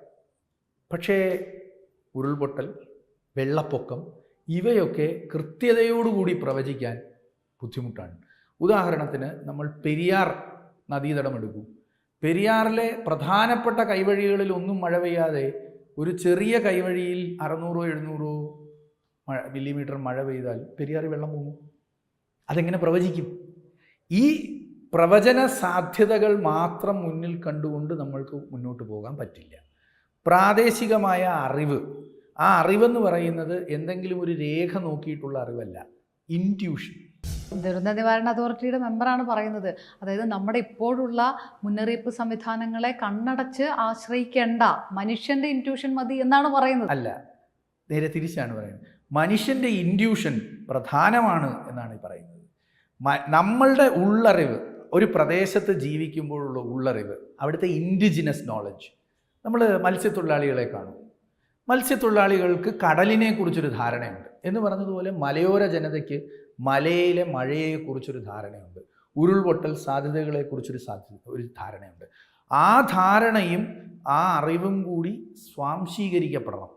പക്ഷേ ഉരുൾപൊട്ടൽ, വെള്ളപ്പൊക്കം ഇവയൊക്കെ കൃത്യതയോടുകൂടി പ്രവചിക്കാൻ ബുദ്ധിമുട്ടാണ്. ഉദാഹരണത്തിന് നമ്മൾ പെരിയാർ നദീതടം എടുക്കും. പെരിയാറിലെ പ്രധാനപ്പെട്ട കൈവഴികളിൽ ഒന്നും മഴ പെയ്യാതെ ഒരു ചെറിയ കൈവഴിയിൽ 600-700 മില്ലിമീറ്റർ മഴ പെയ്താൽ പെരിയാറിൽ വെള്ളം പൊങ്ങും. അതെങ്ങനെ പ്രവചിക്കും? ഈ പ്രവചന സാധ്യതകൾ മാത്രം മുന്നിൽ കണ്ടുകൊണ്ട് നമ്മൾക്ക് മുന്നോട്ട് പോകാൻ പറ്റില്ല. പ്രാദേശികമായ അറിവ്, ആ അറിവെന്ന് പറയുന്നത് എന്തെങ്കിലും ഒരു രേഖ നോക്കിയിട്ടുള്ള അറിവല്ല, ഇൻറ്റ്യൂഷൻ. ദുരന്ത നിവാരണ അതോറിറ്റിയുടെ മെമ്പറാണ് പറയുന്നത്. അതായത് നമ്മുടെ ഇപ്പോഴുള്ള മുന്നറിയിപ്പ് സംവിധാനങ്ങളെ കണ്ണടച്ച് ആശ്രയിക്കേണ്ട, മനുഷ്യന്റെ ഇൻറ്റ്യൂഷൻ മതി എന്നാണ് പറയുന്നത്. അല്ല, നേരെ തിരിച്ചാണ് പറയുന്നത്. മനുഷ്യന്റെ ഇൻറ്റ്യൂഷൻ പ്രധാനമാണ് എന്നാണ് ഈ പറയുന്നത്. നമ്മളുടെ ഉള്ളറിവ്, ഒരു പ്രദേശത്ത് ജീവിക്കുമ്പോഴുള്ള ഉള്ളറിവ്, അവിടുത്തെ ഇൻഡിജിനസ് നോളജ്. നമ്മൾ മത്സ്യത്തൊഴിലാളികളെ കാണും. മത്സ്യത്തൊഴിലാളികൾക്ക് കടലിനെ കുറിച്ചൊരു ധാരണയുണ്ട് എന്ന് പറഞ്ഞതുപോലെ മലയോര ജനതയ്ക്ക് മലയിലെ മഴയെക്കുറിച്ചൊരു ധാരണയുണ്ട്, ഉരുൾപൊട്ടൽ സാധ്യതകളെക്കുറിച്ചൊരു ധാരണയുണ്ട്. ആ ധാരണയും ആ അറിവും കൂടി സ്വാംശീകരിക്കപ്പെടണം.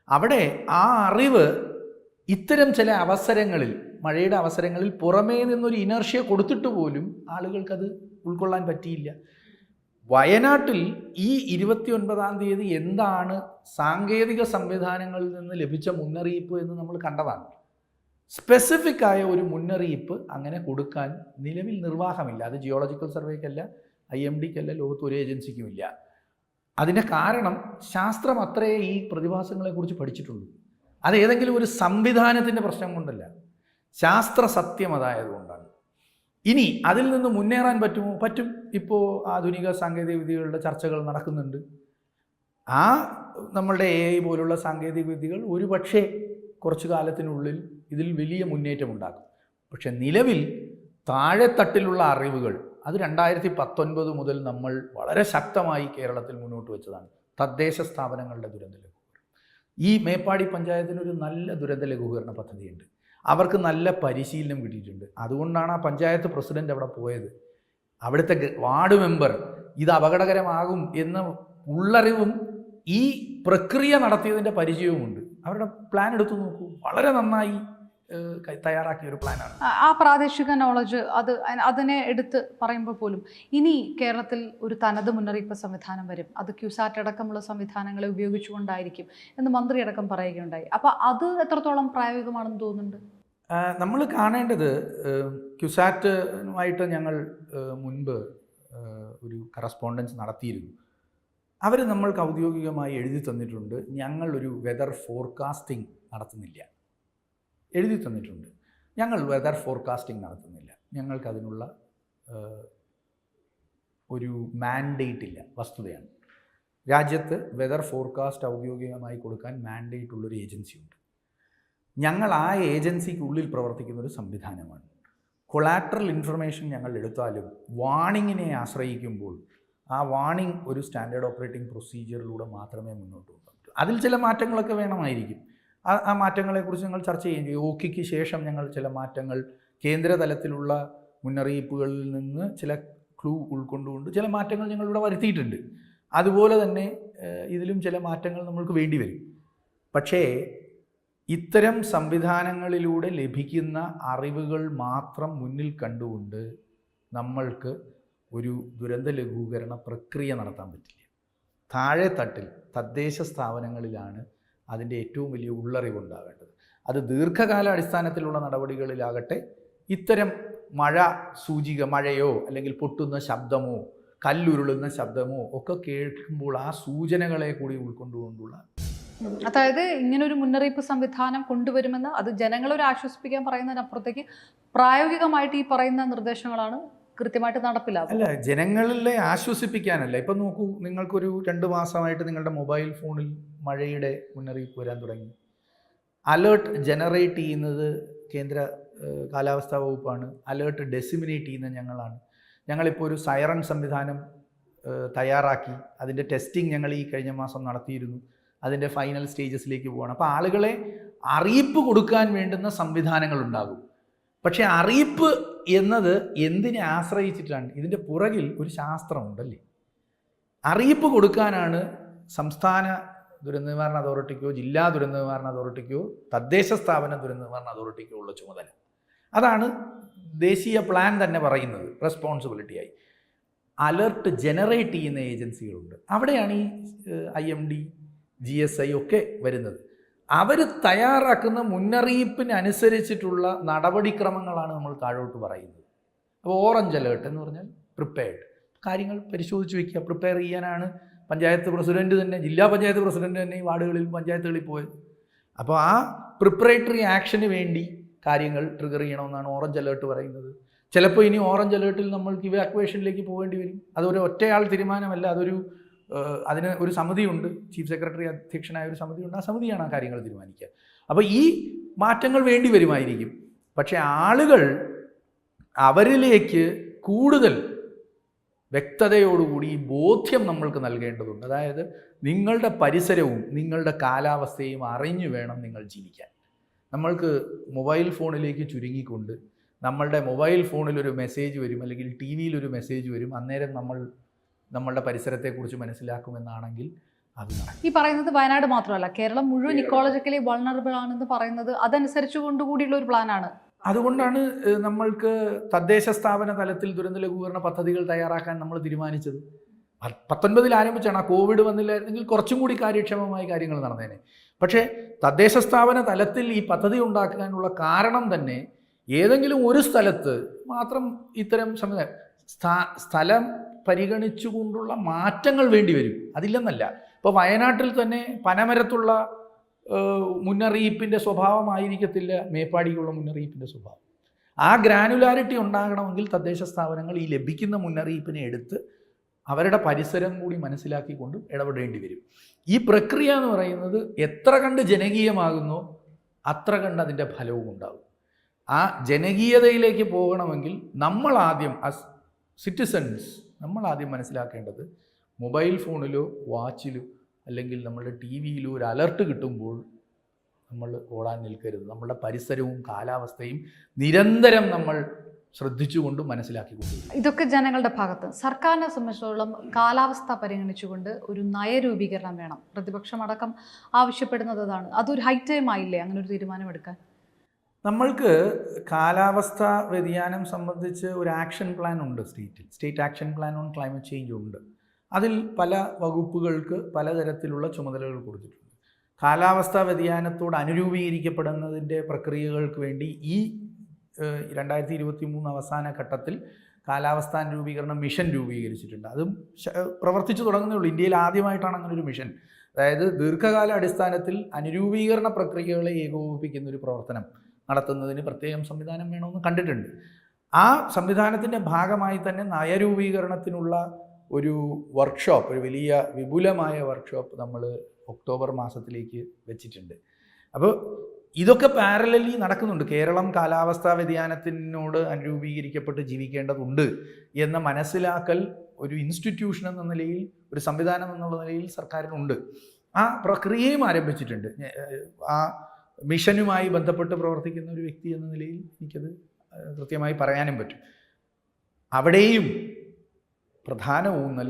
അവിടെ ആ അറിവ് ഇത്തരം ചില അവസരങ്ങളിൽ, മഴയുടെ അവസരങ്ങളിൽ പുറമേ നിന്നൊരു ഇനർഷ്യ കൊടുത്തിട്ട് പോലും ആളുകൾക്കത് ഉൾക്കൊള്ളാൻ പറ്റിയില്ല. വയനാട്ടിൽ ഈ 29-ാം തീയതി എന്താണ് സാങ്കേതിക സംവിധാനങ്ങളിൽ നിന്ന് ലഭിച്ച മുന്നറിയിപ്പ് എന്ന് നമ്മൾ കണ്ടതാണ്. സ്പെസിഫിക് ആയ ഒരു മുന്നറിയിപ്പ് അങ്ങനെ കൊടുക്കാൻ നിലവിൽ നിർവാഹമില്ല. അത് ജിയോളജിക്കൽ സർവേക്കല്ല, IMDക്കല്ല, ലോകത്ത് ഒരു ഏജൻസിക്കുമില്ല. അതിൻ്റെ കാരണം ശാസ്ത്രം അത്രയേ ഈ പ്രതിഭാസങ്ങളെക്കുറിച്ച് പഠിച്ചിട്ടുള്ളൂ. അത് ഏതെങ്കിലും ഒരു സംവിധാനത്തിൻ്റെ പ്രശ്നം കൊണ്ടല്ല, ശാസ്ത്ര സത്യം അതായതുകൊണ്ടാണ്. ഇനി അതിൽ നിന്ന് മുന്നേറാൻ പറ്റുമോ? പറ്റും. ഇപ്പോൾ ആധുനിക സാങ്കേതിക വിദ്യകളുടെ ചർച്ചകൾ നടക്കുന്നുണ്ട്. നമ്മളുടെ AI പോലുള്ള സാങ്കേതിക വിദ്യകൾ ഒരുപക്ഷെ കുറച്ചു കാലത്തിനുള്ളിൽ ഇതിൽ വലിയ മുന്നേറ്റം ഉണ്ടാക്കും. പക്ഷെ നിലവിൽ താഴെത്തട്ടിലുള്ള അറിവുകൾ അത് 2019 മുതൽ നമ്മൾ വളരെ ശക്തമായി കേരളത്തിൽ മുന്നോട്ട് വെച്ചതാണ്. തദ്ദേശ സ്ഥാപനങ്ങളുടെ ദുരന്തലഘൂകരണം, ഈ മേപ്പാടി പഞ്ചായത്തിനൊരു നല്ല ദുരന്ത ലഘൂകരണ പദ്ധതിയുണ്ട്. അവർക്ക് നല്ല പരിശീലനം കിട്ടിയിട്ടുണ്ട്. അതുകൊണ്ടാണ് ആ പഞ്ചായത്ത് പ്രസിഡന്റ് അവിടെ പോയത്. അവിടുത്തെ വാർഡ് മെമ്പർ ഇത് അപകടകരമാകും എന്ന ഉള്ളറിവും ഈ പ്രക്രിയ നടത്തിയതിൻ്റെ പരിചയവുമുണ്ട്. അവരുടെ പ്ലാൻ എടുത്തു നോക്കൂ, വളരെ നന്നായി തയ്യാറാക്കിയ ഒരു പ്ലാനാണ്. ആ പ്രാദേശിക നോളജ് അതിനെ എടുത്ത് പറയുമ്പോൾ പോലും ഇനി കേരളത്തിൽ ഒരു തനത് മുന്നറിയിപ്പ് സംവിധാനം വരും, അത് ക്യൂസാറ്റ് അടക്കമുള്ള സംവിധാനങ്ങളെ ഉപയോഗിച്ചുകൊണ്ടായിരിക്കും എന്ന് മന്ത്രി അടക്കം പറയുകയുണ്ടായി. അപ്പോൾ അത് എത്രത്തോളം പ്രായോഗികമാണെന്ന് തോന്നുന്നുണ്ട്? നമ്മൾ കാണേണ്ടത്, ക്യൂസാറ്റുമായിട്ട് ഞങ്ങൾ മുൻപ് ഒരു കറസ്പോണ്ടൻസ് നടത്തിയിരുന്നു. അവർ നമ്മൾക്ക് ഔദ്യോഗികമായി എഴുതി തന്നിട്ടുണ്ട്, ഞങ്ങളൊരു വെതർ ഫോർകാസ്റ്റിംഗ് നടത്തുന്നില്ല. എഴുതി തന്നിട്ടുണ്ട്, ഞങ്ങൾ വെതർ ഫോർകാസ്റ്റിംഗ് നടത്തുന്നില്ല, ഞങ്ങൾക്കതിനുള്ള ഒരു മാൻഡേറ്റ് ഇല്ല. വസ്തുതയാണ്, രാജ്യത്ത് വെതർ ഫോർകാസ്റ്റ് ഔദ്യോഗികമായി കൊടുക്കാൻ മാൻഡേറ്റ് ഉള്ളൊരു ഏജൻസിയുണ്ട്. ഞങ്ങൾ ആ ഏജൻസിക്കുള്ളിൽ പ്രവർത്തിക്കുന്ന ഒരു സംവിധാനമാണ്. കൊളാട്രൽ ഇൻഫർമേഷൻ ഞങ്ങൾ എടുത്താലും വാണിങ്ങിനെ ആശ്രയിക്കുമ്പോൾ ആ വാണിംഗ് ഒരു സ്റ്റാൻഡേർഡ് ഓപ്പറേറ്റിംഗ് പ്രൊസീജിയറിലൂടെ മാത്രമേ മുന്നോട്ട് പോകാൻ പറ്റൂ. അതിൽ ചില മാറ്റങ്ങളൊക്കെ വേണമായിരിക്കും. ആ മാറ്റങ്ങളെക്കുറിച്ച് ഞങ്ങൾ ചർച്ച ചെയ്യും. ഓക്കിക്ക് ശേഷം ഞങ്ങൾ ചില മാറ്റങ്ങൾ കേന്ദ്ര തലത്തിലുള്ള മുന്നറിയിപ്പുകളിൽ നിന്ന് ചില ക്ലൂ ഉൾക്കൊണ്ടുകൊണ്ട് ചില മാറ്റങ്ങൾ ഞങ്ങളിവിടെ വരുത്തിയിട്ടുണ്ട്. അതുപോലെ തന്നെ ഇതിലും ചില മാറ്റങ്ങൾ നമ്മൾക്ക് വേണ്ടി വരും. പക്ഷേ ഇത്തരം സംവിധാനങ്ങളിലൂടെ ലഭിക്കുന്ന അറിവുകൾ മാത്രം മുന്നിൽ കണ്ടുകൊണ്ട് നമ്മൾക്ക് ഒരു ദുരന്ത ലഘൂകരണ പ്രക്രിയ നടത്താൻ പറ്റില്ല. താഴെ തട്ടിൽ തദ്ദേശ സ്ഥാപനങ്ങളിലാണ് അതിൻ്റെ ഏറ്റവും വലിയ ഉള്ളറിവുണ്ടാകേണ്ടത്. അത് ദീർഘകാല അടിസ്ഥാനത്തിലുള്ള നടപടികളിലാകട്ടെ, ഇത്തരം മഴ സൂചിക, മഴയോ അല്ലെങ്കിൽ പൊട്ടുന്ന ശബ്ദമോ കല്ലുരുളുന്ന ശബ്ദമോ ഒക്കെ കേൾക്കുമ്പോൾ ആ സൂചനകളെ കൂടി ഉൾക്കൊണ്ടുകൊണ്ടുള്ള, അതായത് ഇങ്ങനൊരു മുന്നറിയിപ്പ് സംവിധാനം കൊണ്ടുവരുമെന്ന് അത് ജനങ്ങളെ ആശ്വസിപ്പിക്കാൻ പറയുന്നതിനപ്പുറത്തേക്ക് പ്രായോഗികമായിട്ട് ഈ പറയുന്ന നിർദ്ദേശങ്ങളാണ് കൃത്യമായിട്ട് നടപ്പിലാകും. അല്ല, ജനങ്ങളിലെ ആശ്വസിപ്പിക്കാനല്ല. ഇപ്പം നോക്കൂ, നിങ്ങൾക്കൊരു 2 മാസമായിട്ട് നിങ്ങളുടെ മൊബൈൽ ഫോണിൽ മഴയുടെ മുന്നറിയിപ്പ് വരാൻ തുടങ്ങി. അലേർട്ട് ജനറേറ്റ് ചെയ്യുന്നത് കേന്ദ്ര കാലാവസ്ഥാ വകുപ്പാണ്. അലേർട്ട് ഡെസിമിനേറ്റ് ചെയ്യുന്നത് ഞങ്ങളാണ്. ഞങ്ങളിപ്പോൾ ഒരു സൈറൺ സംവിധാനം തയ്യാറാക്കി. അതിൻ്റെ ടെസ്റ്റിംഗ് ഞങ്ങൾ ഈ കഴിഞ്ഞ മാസം നടത്തിയിരുന്നു. അതിൻ്റെ ഫൈനൽ സ്റ്റേജസിലേക്ക് പോവുകയാണ്. അപ്പോൾ ആളുകളെ അറിയിപ്പ് കൊടുക്കാൻ വേണ്ടുന്ന സംവിധാനങ്ങളുണ്ടാകും. പക്ഷേ അറിയിപ്പ് എന്നത് എന്തിനെ ആശ്രയിച്ചിട്ടാണ്? ഇതിൻ്റെ പുറകിൽ ഒരു ശാസ്ത്രമുണ്ടല്ലേ. അറിയിപ്പ് കൊടുക്കാനാണ് സംസ്ഥാന ദുരന്ത നിവാരണ അതോറിറ്റിക്കോ ജില്ലാ ദുരന്ത നിവാരണ അതോറിറ്റിക്കോ തദ്ദേശ സ്ഥാപന ദുരന്ത നിവാരണ അതോറിറ്റിക്കോ ഉള്ള ചുമതല. അതാണ് ദേശീയ പ്ലാൻ തന്നെ പറയുന്നത് റെസ്പോൺസിബിലിറ്റിയായി. അലർട്ട് ജനറേറ്റ് ചെയ്യുന്ന ഏജൻസികളുണ്ട്. അവിടെയാണ് ഈ IMD GSI ഒക്കെ വരുന്നത്. അവർ തയ്യാറാക്കുന്ന മുന്നറിയിപ്പിനനുസരിച്ചിട്ടുള്ള നടപടിക്രമങ്ങളാണ് നമ്മൾ താഴോട്ട് പറയുന്നത്. അപ്പോൾ ഓറഞ്ച് അലേർട്ട് എന്ന് പറഞ്ഞാൽ പ്രിപ്പയർഡ്, കാര്യങ്ങൾ പരിശോധിച്ച് വയ്ക്കുക. പ്രിപ്പയർ ചെയ്യാനാണ് പഞ്ചായത്ത് പ്രസിഡന്റ് തന്നെ, ജില്ലാ പഞ്ചായത്ത് പ്രസിഡന്റ് തന്നെ ഈ വാർഡുകളിൽ പഞ്ചായത്തുകളിൽ പോയത്. അപ്പോൾ ആ പ്രിപ്പറേറ്ററി ആക്ഷന് വേണ്ടി കാര്യങ്ങൾ ട്രിഗർ ചെയ്യണമെന്നാണ് ഓറഞ്ച് അലേർട്ട് പറയുന്നത്. ചിലപ്പോൾ ഇനി ഓറഞ്ച് അലേർട്ടിൽ നമ്മൾക്ക് ഇവാക്വേഷനിലേക്ക് പോകേണ്ടി വരും. അതൊരു ഒറ്റയാൾ തീരുമാനമല്ല, അതിന് ഒരു സമിതിയുണ്ട്, ചീഫ് സെക്രട്ടറി അധ്യക്ഷനായ ഒരു സമിതിയുണ്ട്. ആ സമിതിയാണ് ആ കാര്യങ്ങൾ തീരുമാനിക്കുക. അപ്പോൾ ഈ മാറ്റങ്ങൾ വേണ്ടി വരുമായിരിക്കും. പക്ഷേ ആളുകൾ അവരിലേക്ക് കൂടുതൽ വ്യക്തതയോടുകൂടി ഈ ബോധ്യം നമ്മൾക്ക് നൽകേണ്ടതുണ്ട്. അതായത് നിങ്ങളുടെ പരിസരവും നിങ്ങളുടെ കാലാവസ്ഥയും അറിഞ്ഞു വേണം നിങ്ങൾ ജീവിക്കാൻ. നമ്മൾക്ക് മൊബൈൽ ഫോണിലേക്ക് ചുരുങ്ങിക്കൊണ്ട് നമ്മളുടെ മൊബൈൽ ഫോണിലൊരു മെസ്സേജ് വരും, അല്ലെങ്കിൽ TV യിലൊരു മെസ്സേജ് വരും, അന്നേരം നമ്മളുടെ പരിസരത്തെക്കുറിച്ച് മനസ്സിലാക്കുമെന്നാണെങ്കിൽ അത് ഈ പറയുന്നത് വയനാട് മാത്രമല്ല, കേരളം മുഴുവൻ ഇക്കോളജിക്കലി വൾണറബിൾ ആണെന്ന് പറയുന്നത് അതനുസരിച്ച് കൊണ്ടുകൂടിയുള്ള ഒരു പ്ലാനാണ്. അതുകൊണ്ടാണ് നമ്മൾക്ക് തദ്ദേശ സ്ഥാപന തലത്തിൽ ദുരന്ത ലഘൂകരണ പദ്ധതികൾ തയ്യാറാക്കാൻ നമ്മൾ തീരുമാനിച്ചത്. 19 ആരംഭിച്ചാണ്. ആ കോവിഡ് വന്നില്ലായിരുന്നെങ്കിൽ കുറച്ചും കൂടി കാര്യക്ഷമമായി കാര്യങ്ങൾ നടന്നേനെ. പക്ഷേ തദ്ദേശ സ്ഥാപന തലത്തിൽ ഈ പദ്ധതി ഉണ്ടാക്കാനുള്ള കാരണം തന്നെ ഏതെങ്കിലും ഒരു സ്ഥലത്ത് മാത്രം ഇത്തരം സ്ഥലം പരിഗണിച്ചുകൊണ്ടുള്ള മാറ്റങ്ങൾ വേണ്ടി വരും, അതില്ലെന്നല്ല. ഇപ്പോൾ വയനാട്ടിൽ തന്നെ പനമരത്തുള്ള മുന്നറിയിപ്പിൻ്റെ സ്വഭാവമായിരിക്കത്തില്ല മേപ്പാടിക്കുള്ള മുന്നറിയിപ്പിൻ്റെ സ്വഭാവം. ആ ഗ്രാനുലാരിറ്റി ഉണ്ടാകണമെങ്കിൽ തദ്ദേശ സ്ഥാപനങ്ങൾ ഈ ലഭിക്കുന്ന മുന്നറിയിപ്പിനെ എടുത്ത് അവരുടെ പരിസരം കൂടി മനസ്സിലാക്കിക്കൊണ്ട് ഇടപെടേണ്ടി വരും. ഈ പ്രക്രിയ എന്ന് പറയുന്നത് എത്ര കണ്ട് ജനകീയമാകുന്നോ അത്ര കണ്ട് അതിൻ്റെ ഫലവും ഉണ്ടാകും. ആ ജനകീയതയിലേക്ക് പോകണമെങ്കിൽ നമ്മളാദ്യം സിറ്റിസൺസ് നമ്മളാദ്യം മനസ്സിലാക്കേണ്ടത് മൊബൈൽ ഫോണിലോ വാച്ചിലോ അല്ലെങ്കിൽ നമ്മളുടെ ടി വിയിലോ ഒരു അലർട്ട് കിട്ടുമ്പോൾ നമ്മൾ ഓടാൻ നിൽക്കരുത്. നമ്മളുടെ പരിസരവും കാലാവസ്ഥയും നിരന്തരം നമ്മൾ ശ്രദ്ധിച്ചുകൊണ്ട് മനസ്സിലാക്കിക്കൊണ്ടിരിക്കും. ഇതൊക്കെ ജനങ്ങളുടെ ഭാഗത്ത്. സർക്കാരിനെ സംബന്ധിച്ചിടത്തോളം കാലാവസ്ഥ പരിഗണിച്ചുകൊണ്ട് ഒരു നയരൂപീകരണം വേണം. പ്രതിപക്ഷം അടക്കം ആവശ്യപ്പെടുന്നത് അതാണ്. അതൊരു ഹൈ ടൈം ആയില്ലേ അങ്ങനെ ഒരു തീരുമാനമെടുക്കാൻ? നമ്മൾക്ക് കാലാവസ്ഥ വ്യതിയാനം സംബന്ധിച്ച് ഒരു ആക്ഷൻ പ്ലാൻ ഉണ്ട് state action plan on climate change ഉണ്ട്. അതിൽ പല വകുപ്പുകൾക്ക് പലതരത്തിലുള്ള ചുമതലകൾ കൊടുത്തിട്ടുണ്ട്. കാലാവസ്ഥാ വ്യതിയാനത്തോട് അനുരൂപീകരിക്കപ്പെടുന്നതിൻ്റെ പ്രക്രിയകൾക്ക് വേണ്ടി ഈ 2023 അവസാന ഘട്ടത്തിൽ കാലാവസ്ഥാ രൂപീകരണ മിഷൻ രൂപീകരിച്ചിട്ടുണ്ട്. അതും പ്രവർത്തിച്ചു തുടങ്ങുന്നേ ഉള്ളൂ. ഇന്ത്യയിൽ ആദ്യമായിട്ടാണ് അങ്ങനെ ഒരു മിഷൻ. അതായത് ദീർഘകാല അടിസ്ഥാനത്തിൽ അനുരൂപീകരണ പ്രക്രിയകളെ ഏകോപിപ്പിക്കുന്ന ഒരു പ്രവർത്തനം നടത്തുന്നതിന് പ്രത്യേകം സംവിധാനം വേണമെന്ന് കണ്ടിട്ടുണ്ട്. ആ സംവിധാനത്തിൻ്റെ ഭാഗമായി തന്നെ നയരൂപീകരണത്തിനുള്ള ഒരു വർക്ക്ഷോപ്പ്, ഒരു വലിയ വിപുലമായ വർക്ക്ഷോപ്പ് നമ്മൾ ഒക്ടോബർ മാസത്തിലേക്ക് വെച്ചിട്ടുണ്ട്. അപ്പോൾ ഇതൊക്കെ പാരലലി നടക്കുന്നുണ്ട്. കേരളം കാലാവസ്ഥാ വ്യതിയാനത്തിനോട് അനുരൂപീകരിക്കപ്പെട്ട് ജീവിക്കേണ്ടതുണ്ട് എന്ന മനസ്സിലാക്കൽ ഒരു ഇൻസ്റ്റിറ്റ്യൂഷൻ എന്ന നിലയിൽ, ഒരു സംവിധാനം എന്നുള്ള നിലയിൽ സർക്കാരിനുണ്ട്. ആ പ്രക്രിയയും ആരംഭിച്ചിട്ടുണ്ട്. ആ മിഷനുമായി ബന്ധപ്പെട്ട് പ്രവർത്തിക്കുന്ന ഒരു വ്യക്തി എന്ന നിലയിൽ എനിക്കത് കൃത്യമായി പറയാനും പറ്റും. അവിടെയും പ്രധാന ഊന്നൽ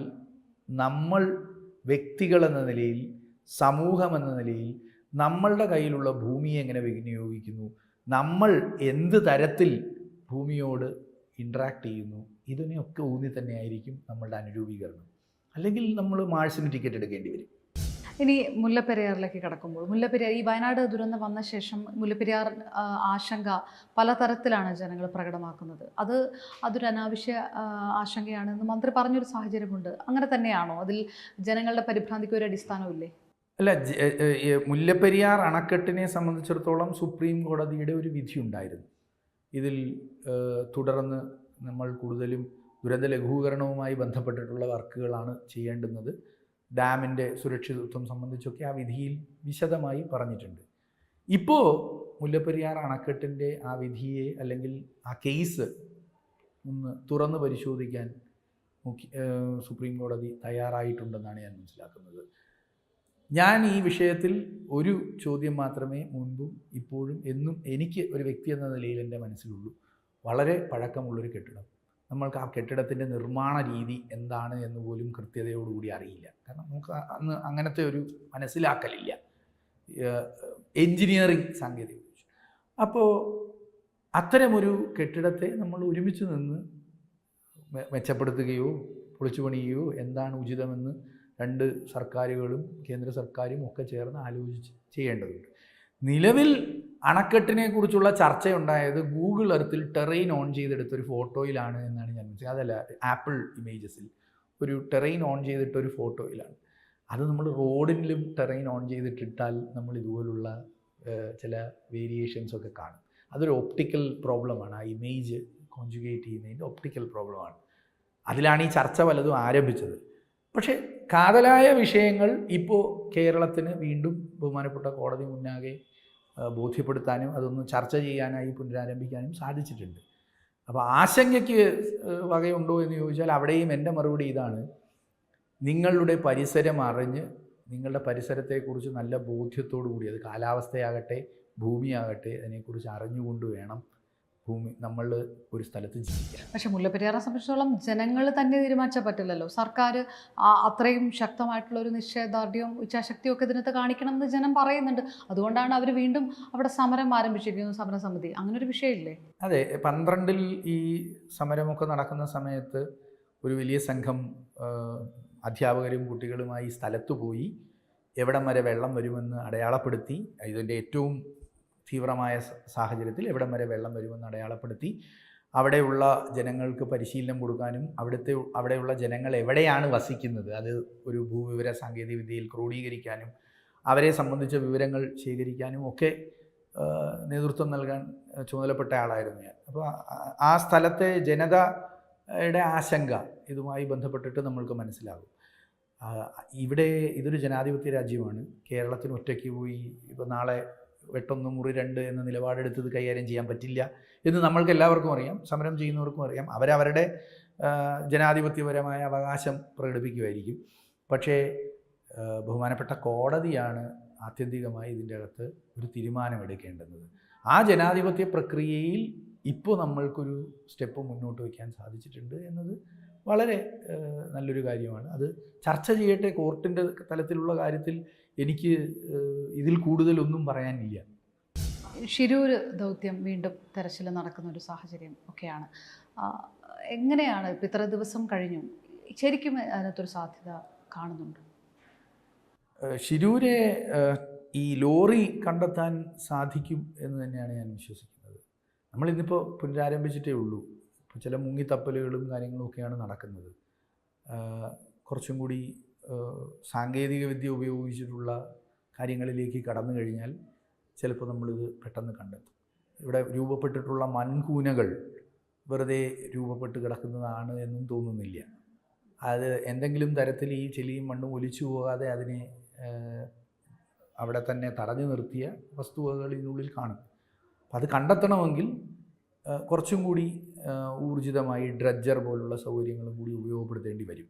നമ്മൾ വ്യക്തികളെന്ന നിലയിൽ, സമൂഹം എന്ന നിലയിൽ നമ്മളുടെ കയ്യിലുള്ള ഭൂമിയെ എങ്ങനെ വിനിയോഗിക്കുന്നു, നമ്മൾ എന്ത് തരത്തിൽ ഭൂമിയോട് ഇൻട്രാക്ട് ചെയ്യുന്നു, ഇതിനെയൊക്കെ ഊന്നി തന്നെയായിരിക്കും നമ്മളുടെ അനുരൂപീകരണം. അല്ലെങ്കിൽ നമ്മൾ മാഴ്സിന് ടിക്കറ്റ് എടുക്കേണ്ടി വരും. ഇനി മുല്ലപ്പെരിയാറിലേക്ക് കടക്കുമ്പോൾ, മുല്ലപ്പെരിയാർ ഈ വയനാട് ദുരന്തം വന്ന ശേഷം മുല്ലപ്പെരിയാർ ആശങ്ക പലതരത്തിലാണ് ജനങ്ങൾ പ്രകടമാക്കുന്നത്. അതൊരു അനാവശ്യ ആശങ്കയാണെന്ന് മന്ത്രി പറഞ്ഞൊരു സാഹചര്യമുണ്ട്. അങ്ങനെ തന്നെയാണോ? അതിൽ ജനങ്ങളുടെ പരിഭ്രാന്തിക്ക് ഒരു അടിസ്ഥാനമില്ലേ? അല്ല, മുല്ലപ്പെരിയാർ അണക്കെട്ടിനെ സംബന്ധിച്ചിടത്തോളം സുപ്രീം കോടതിയുടെ ഒരു വിധി ഉണ്ടായിരുന്നു. ഇതിൽ തുടർന്ന് നമ്മൾ കൂടുതലും ദുരന്ത ലഘൂകരണവുമായി ബന്ധപ്പെട്ടിട്ടുള്ള വർക്കുകളാണ് ചെയ്യേണ്ടുന്നത്. ഡാമിൻ്റെ സുരക്ഷിതത്വം സംബന്ധിച്ചൊക്കെ ആ വിധിയിൽ വിശദമായി പറഞ്ഞിട്ടുണ്ട്. ഇപ്പോൾ മുല്ലപ്പെരിയാർ അണക്കെട്ടിൻ്റെ ആ വിധിയെ അല്ലെങ്കിൽ ആ കേസ് ഒന്ന് തുറന്ന് പരിശോധിക്കാൻ സുപ്രീം കോടതി തയ്യാറായിട്ടുണ്ടെന്നാണ് ഞാൻ മനസ്സിലാക്കുന്നത്. ഞാൻ ഈ വിഷയത്തിൽ ഒരു ചോദ്യം മാത്രമേ മുൻപും ഇപ്പോഴും എന്നും എനിക്ക് ഒരു വ്യക്തി എന്ന നിലയിൽ എൻ്റെ മനസ്സിലുള്ളൂ. വളരെ പഴക്കമുള്ളൊരു കെട്ടിടം. നമ്മൾക്ക് ആ കെട്ടിടത്തിൻ്റെ നിർമ്മാണ രീതി എന്താണ് എന്ന് പോലും കൃത്യതയോടുകൂടി അറിയില്ല. കാരണം നമുക്ക് അന്ന് അങ്ങനത്തെ ഒരു മനസ്സിലാക്കലില്ല എൻജിനീയറിംഗ് സാങ്കേതിക. അപ്പോൾ അത്തരമൊരു കെട്ടിടത്തെ നമ്മൾ ഒരുമിച്ച് നിന്ന് മെച്ചപ്പെടുത്തുകയോ പൊളിച്ചു പണിയുകയോ എന്താണ് ഉചിതമെന്ന് രണ്ട് സർക്കാരുകളും കേന്ദ്ര സർക്കാരും ഒക്കെ ചേർന്ന് ആലോചിച്ച് ചെയ്യേണ്ടതുണ്ട്. നിലവിൽ അണക്കെട്ടിനെ കുറിച്ചുള്ള ചർച്ചയുണ്ടായത് ഗൂഗിൾ എർത്തിൽ ടെറൈൻ ഓൺ ചെയ്തെടുത്തൊരു ഫോട്ടോയിലാണ് എന്നാണ് ഞാൻ മനസ്സിലാക്കുന്നത്. അതല്ല, ആപ്പിൾ ഇമേജസിൽ ഒരു ടെറൈൻ ഓൺ ചെയ്തിട്ടൊരു ഫോട്ടോയിലാണ്. അത് നമ്മൾ റോഡിലും ടെറൈൻ ഓൺ ചെയ്തിട്ടിട്ടാൽ നമ്മൾ ഇതുപോലുള്ള ചില വേരിയേഷൻസൊക്കെ കാണും. അതൊരു ഒപ്റ്റിക്കൽ പ്രോബ്ലമാണ്. ആ ഇമേജ് കോൺജുഗേറ്റ് ചെയ്യുന്നതിൻ്റെ ഒപ്റ്റിക്കൽ പ്രോബ്ലമാണ്. അതിലാണ് ഈ ചർച്ച പലതും ആരംഭിച്ചത്. പക്ഷേ കാതലായ വിഷയങ്ങൾ ഇപ്പോൾ കേരളത്തിന് വീണ്ടും ബഹുമാനപ്പെട്ട കോടതി മുന്നാകെ ബോധ്യപ്പെടുത്താനും അതൊന്ന് ചർച്ച ചെയ്യാനായി പുനരാരംഭിക്കാനും സാധിച്ചിട്ടുണ്ട്. അപ്പോൾ ആശങ്കയ്ക്ക് വകയുണ്ടോ എന്ന് ചോദിച്ചാൽ അവിടെയും എൻ്റെ മറുപടി ഇതാണ്: നിങ്ങളുടെ പരിസരം അറിഞ്ഞ് നിങ്ങളുടെ പരിസരത്തെക്കുറിച്ച് നല്ല ബോധ്യത്തോടു കൂടി, അത് കാലാവസ്ഥയാകട്ടെ ഭൂമിയാകട്ടെ, അതിനെക്കുറിച്ച് അറിഞ്ഞുകൊണ്ട് വേണം നമ്മൾ ഒരു സ്ഥലത്ത് ജീവിക്കാം. പക്ഷേ മുല്ലപ്പെരിയാറെ സംബന്ധിച്ചിടത്തോളം ജനങ്ങൾ തന്നെ തീരുമാനിച്ചാൽ പറ്റില്ലല്ലോ. സർക്കാർ അത്രയും ശക്തമായിട്ടുള്ള ഒരു നിശ്ചയദാർഢ്യവും ഇച്ഛാശക്തിയും ഒക്കെ ഇതിനകത്ത് കാണിക്കണമെന്ന് ജനം പറയുന്നുണ്ട്. അതുകൊണ്ടാണ് അവർ വീണ്ടും അവിടെ സമരം ആരംഭിച്ചിരിക്കുന്നത്, സമരസമിതി. അങ്ങനെ ഒരു വിഷയമില്ലേ? അതെ, 12-ൽ ഈ സമരമൊക്കെ നടക്കുന്ന സമയത്ത് ഒരു വലിയ സംഘം അധ്യാപകരും കുട്ടികളുമായി സ്ഥലത്തു പോയി എവിടം വരെ വെള്ളം വരുമെന്ന് അടയാളപ്പെടുത്തി, ഇതിൻ്റെ ഏറ്റവും തീവ്രമായ സാഹചര്യത്തിൽ എവിടം വരെ വെള്ളം വരുമെന്ന് അടയാളപ്പെടുത്തി അവിടെയുള്ള ജനങ്ങൾക്ക് പരിശീലനം കൊടുക്കാനും അവിടെയുള്ള ജനങ്ങൾ എവിടെയാണ് വസിക്കുന്നത് അത് ഒരു ഭൂവിവര സാങ്കേതിക വിദ്യയിൽ ക്രോഡീകരിക്കാനും അവരെ സംബന്ധിച്ച വിവരങ്ങൾ ശേഖരിക്കാനും ഒക്കെ നേതൃത്വം നൽകാൻ ചുമതലപ്പെട്ട ആളായിരുന്നു ഞാൻ. അപ്പോൾ ആ സ്ഥലത്തെ ജനതയുടെ ആശങ്ക ഇതുമായി ബന്ധപ്പെട്ടിട്ട് നമ്മൾക്ക് മനസ്സിലാകും. ഇവിടെ ഇതൊരു ജനാധിപത്യ രാജ്യമാണ്. കേരളത്തിന് ഒറ്റയ്ക്ക് പോയി ഇപ്പോൾ നാളെ വെട്ടൊന്ന് മുറി രണ്ട് എന്ന നിലപാടെടുത്തത് കൈകാര്യം ചെയ്യാൻ പറ്റില്ല എന്ന് നമ്മൾക്ക് എല്ലാവർക്കും അറിയാം, സമരം ചെയ്യുന്നവർക്കും അറിയാം. അവരവരുടെ ജനാധിപത്യപരമായ അവകാശം പ്രകടിപ്പിക്കുമായിരിക്കും. പക്ഷേ ബഹുമാനപ്പെട്ട കോടതിയാണ് ആത്യന്തികമായി ഇതിൻ്റെ അകത്ത് ഒരു തീരുമാനമെടുക്കേണ്ടുന്നത്. ആ ജനാധിപത്യ പ്രക്രിയയിൽ ഇപ്പോൾ നമ്മൾക്കൊരു സ്റ്റെപ്പ് മുന്നോട്ട് വയ്ക്കാൻ സാധിച്ചിട്ടുണ്ട് എന്നത് വളരെ നല്ലൊരു കാര്യമാണ്. അത് ചർച്ച ചെയ്യട്ടെ. കോർട്ടിൻ്റെ തലത്തിലുള്ള കാര്യത്തിൽ എനിക്ക് ഇതിൽ കൂടുതലൊന്നും പറയാനില്ല. ഷിരൂർ ദൗത്യം വീണ്ടും തെരച്ചിൽ നടക്കുന്ന ഒരു സാഹചര്യം ഒക്കെയാണ്. എങ്ങനെയാണ് ഇപ്പം ഇത്ര ദിവസം കഴിഞ്ഞു, ശരിക്കും അതിനകത്തൊരു സാധ്യത കാണുന്നുണ്ട്? ഷിരൂരെ ഈ ലോറി കണ്ടെത്താൻ സാധിക്കും എന്ന് തന്നെയാണ് ഞാൻ വിശ്വസിക്കുന്നത്. നമ്മളിന്നിപ്പോൾ പുനരാരംഭിച്ചിട്ടേ ഉള്ളൂ. ഇപ്പോൾ ചില മുങ്ങിത്തപ്പലുകളും കാര്യങ്ങളും ഒക്കെയാണ് നടക്കുന്നത്. കുറച്ചും കൂടി സാങ്കേതിക വിദ്യ ഉപയോഗിച്ചിട്ടുള്ള കാര്യങ്ങളിലേക്ക് കടന്നു കഴിഞ്ഞാൽ ചിലപ്പോൾ നമ്മളിത് പെട്ടെന്ന് കണ്ടെത്തും. ഇവിടെ രൂപപ്പെട്ടിട്ടുള്ള മൺകൂനകൾ വെറുതെ രൂപപ്പെട്ട് കിടക്കുന്നതാണ് എന്നും തോന്നുന്നില്ല. അത് എന്തെങ്കിലും തരത്തിൽ ഈ ചെളിയും മണ്ണും ഒലിച്ചു പോകാതെ അതിനെ അവിടെ തന്നെ തടഞ്ഞു നിർത്തിയ വസ്തുവകൾ ഇതിനുള്ളിൽ കാണും. അപ്പം അത് കണ്ടെത്തണമെങ്കിൽ കുറച്ചും കൂടി ഊർജിതമായി ഡ്രഡ്ജർ പോലുള്ള സൗകര്യങ്ങളും കൂടി ഉപയോഗപ്പെടുത്തേണ്ടി വരും.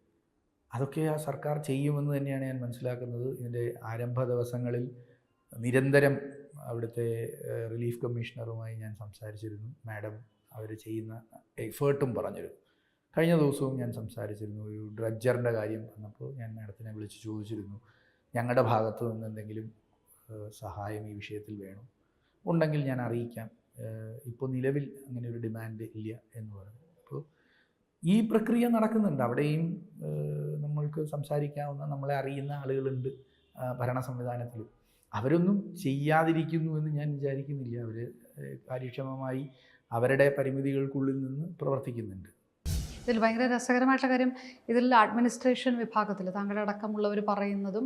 അതൊക്കെ ആ സർക്കാർ ചെയ്യുമെന്ന് തന്നെയാണ് ഞാൻ മനസ്സിലാക്കുന്നത്. ഇതിൻ്റെ ആരംഭ ദിവസങ്ങളിൽ നിരന്തരം അവിടുത്തെ റിലീഫ് കമ്മീഷണറുമായി ഞാൻ സംസാരിച്ചിരുന്നു. മാഡം അവർ ചെയ്യുന്ന എഫേർട്ടും പറഞ്ഞിരുന്നു. കഴിഞ്ഞ ദിവസവും ഞാൻ സംസാരിച്ചിരുന്നു. ഒരു ഡ്രഡ്ജറിൻ്റെ കാര്യം വന്നപ്പോൾ ഞാൻ മാഡത്തിനെ വിളിച്ച് ചോദിച്ചിരുന്നു, ഞങ്ങളുടെ ഭാഗത്തു നിന്ന് എന്തെങ്കിലും സഹായം ഈ വിഷയത്തിൽ വേണം, ഉണ്ടെങ്കിൽ ഞാൻ അറിയിക്കാം. ഇപ്പോൾ നിലവിൽ അങ്ങനെ ഒരു ഡിമാൻഡ് ഇല്ല എന്ന് പറഞ്ഞു. അപ്പോൾ ഈ പ്രക്രിയ നടക്കുന്നുണ്ട്. അവിടെയും നമ്മൾക്ക് സംസാരിക്കാവുന്ന, നമ്മളെ അറിയുന്ന ആളുകളുണ്ട് ഭരണ സംവിധാനത്തിൽ. അവരൊന്നും ചെയ്യാതിരിക്കുന്നു എന്ന് ഞാൻ വിചാരിക്കുന്നില്ല. അവർ കാര്യക്ഷമമായി അവരുടെ പരിമിതികൾക്കുള്ളിൽ നിന്ന് പ്രവർത്തിക്കുന്നുണ്ട്. ഇതിൽ ഭയങ്കര രസകരമായിട്ടുള്ള കാര്യം, ഇതിൽ അഡ്മിനിസ്ട്രേഷൻ വിഭാഗത്തിൽ താങ്കളടക്കമുള്ളവർ പറയുന്നതും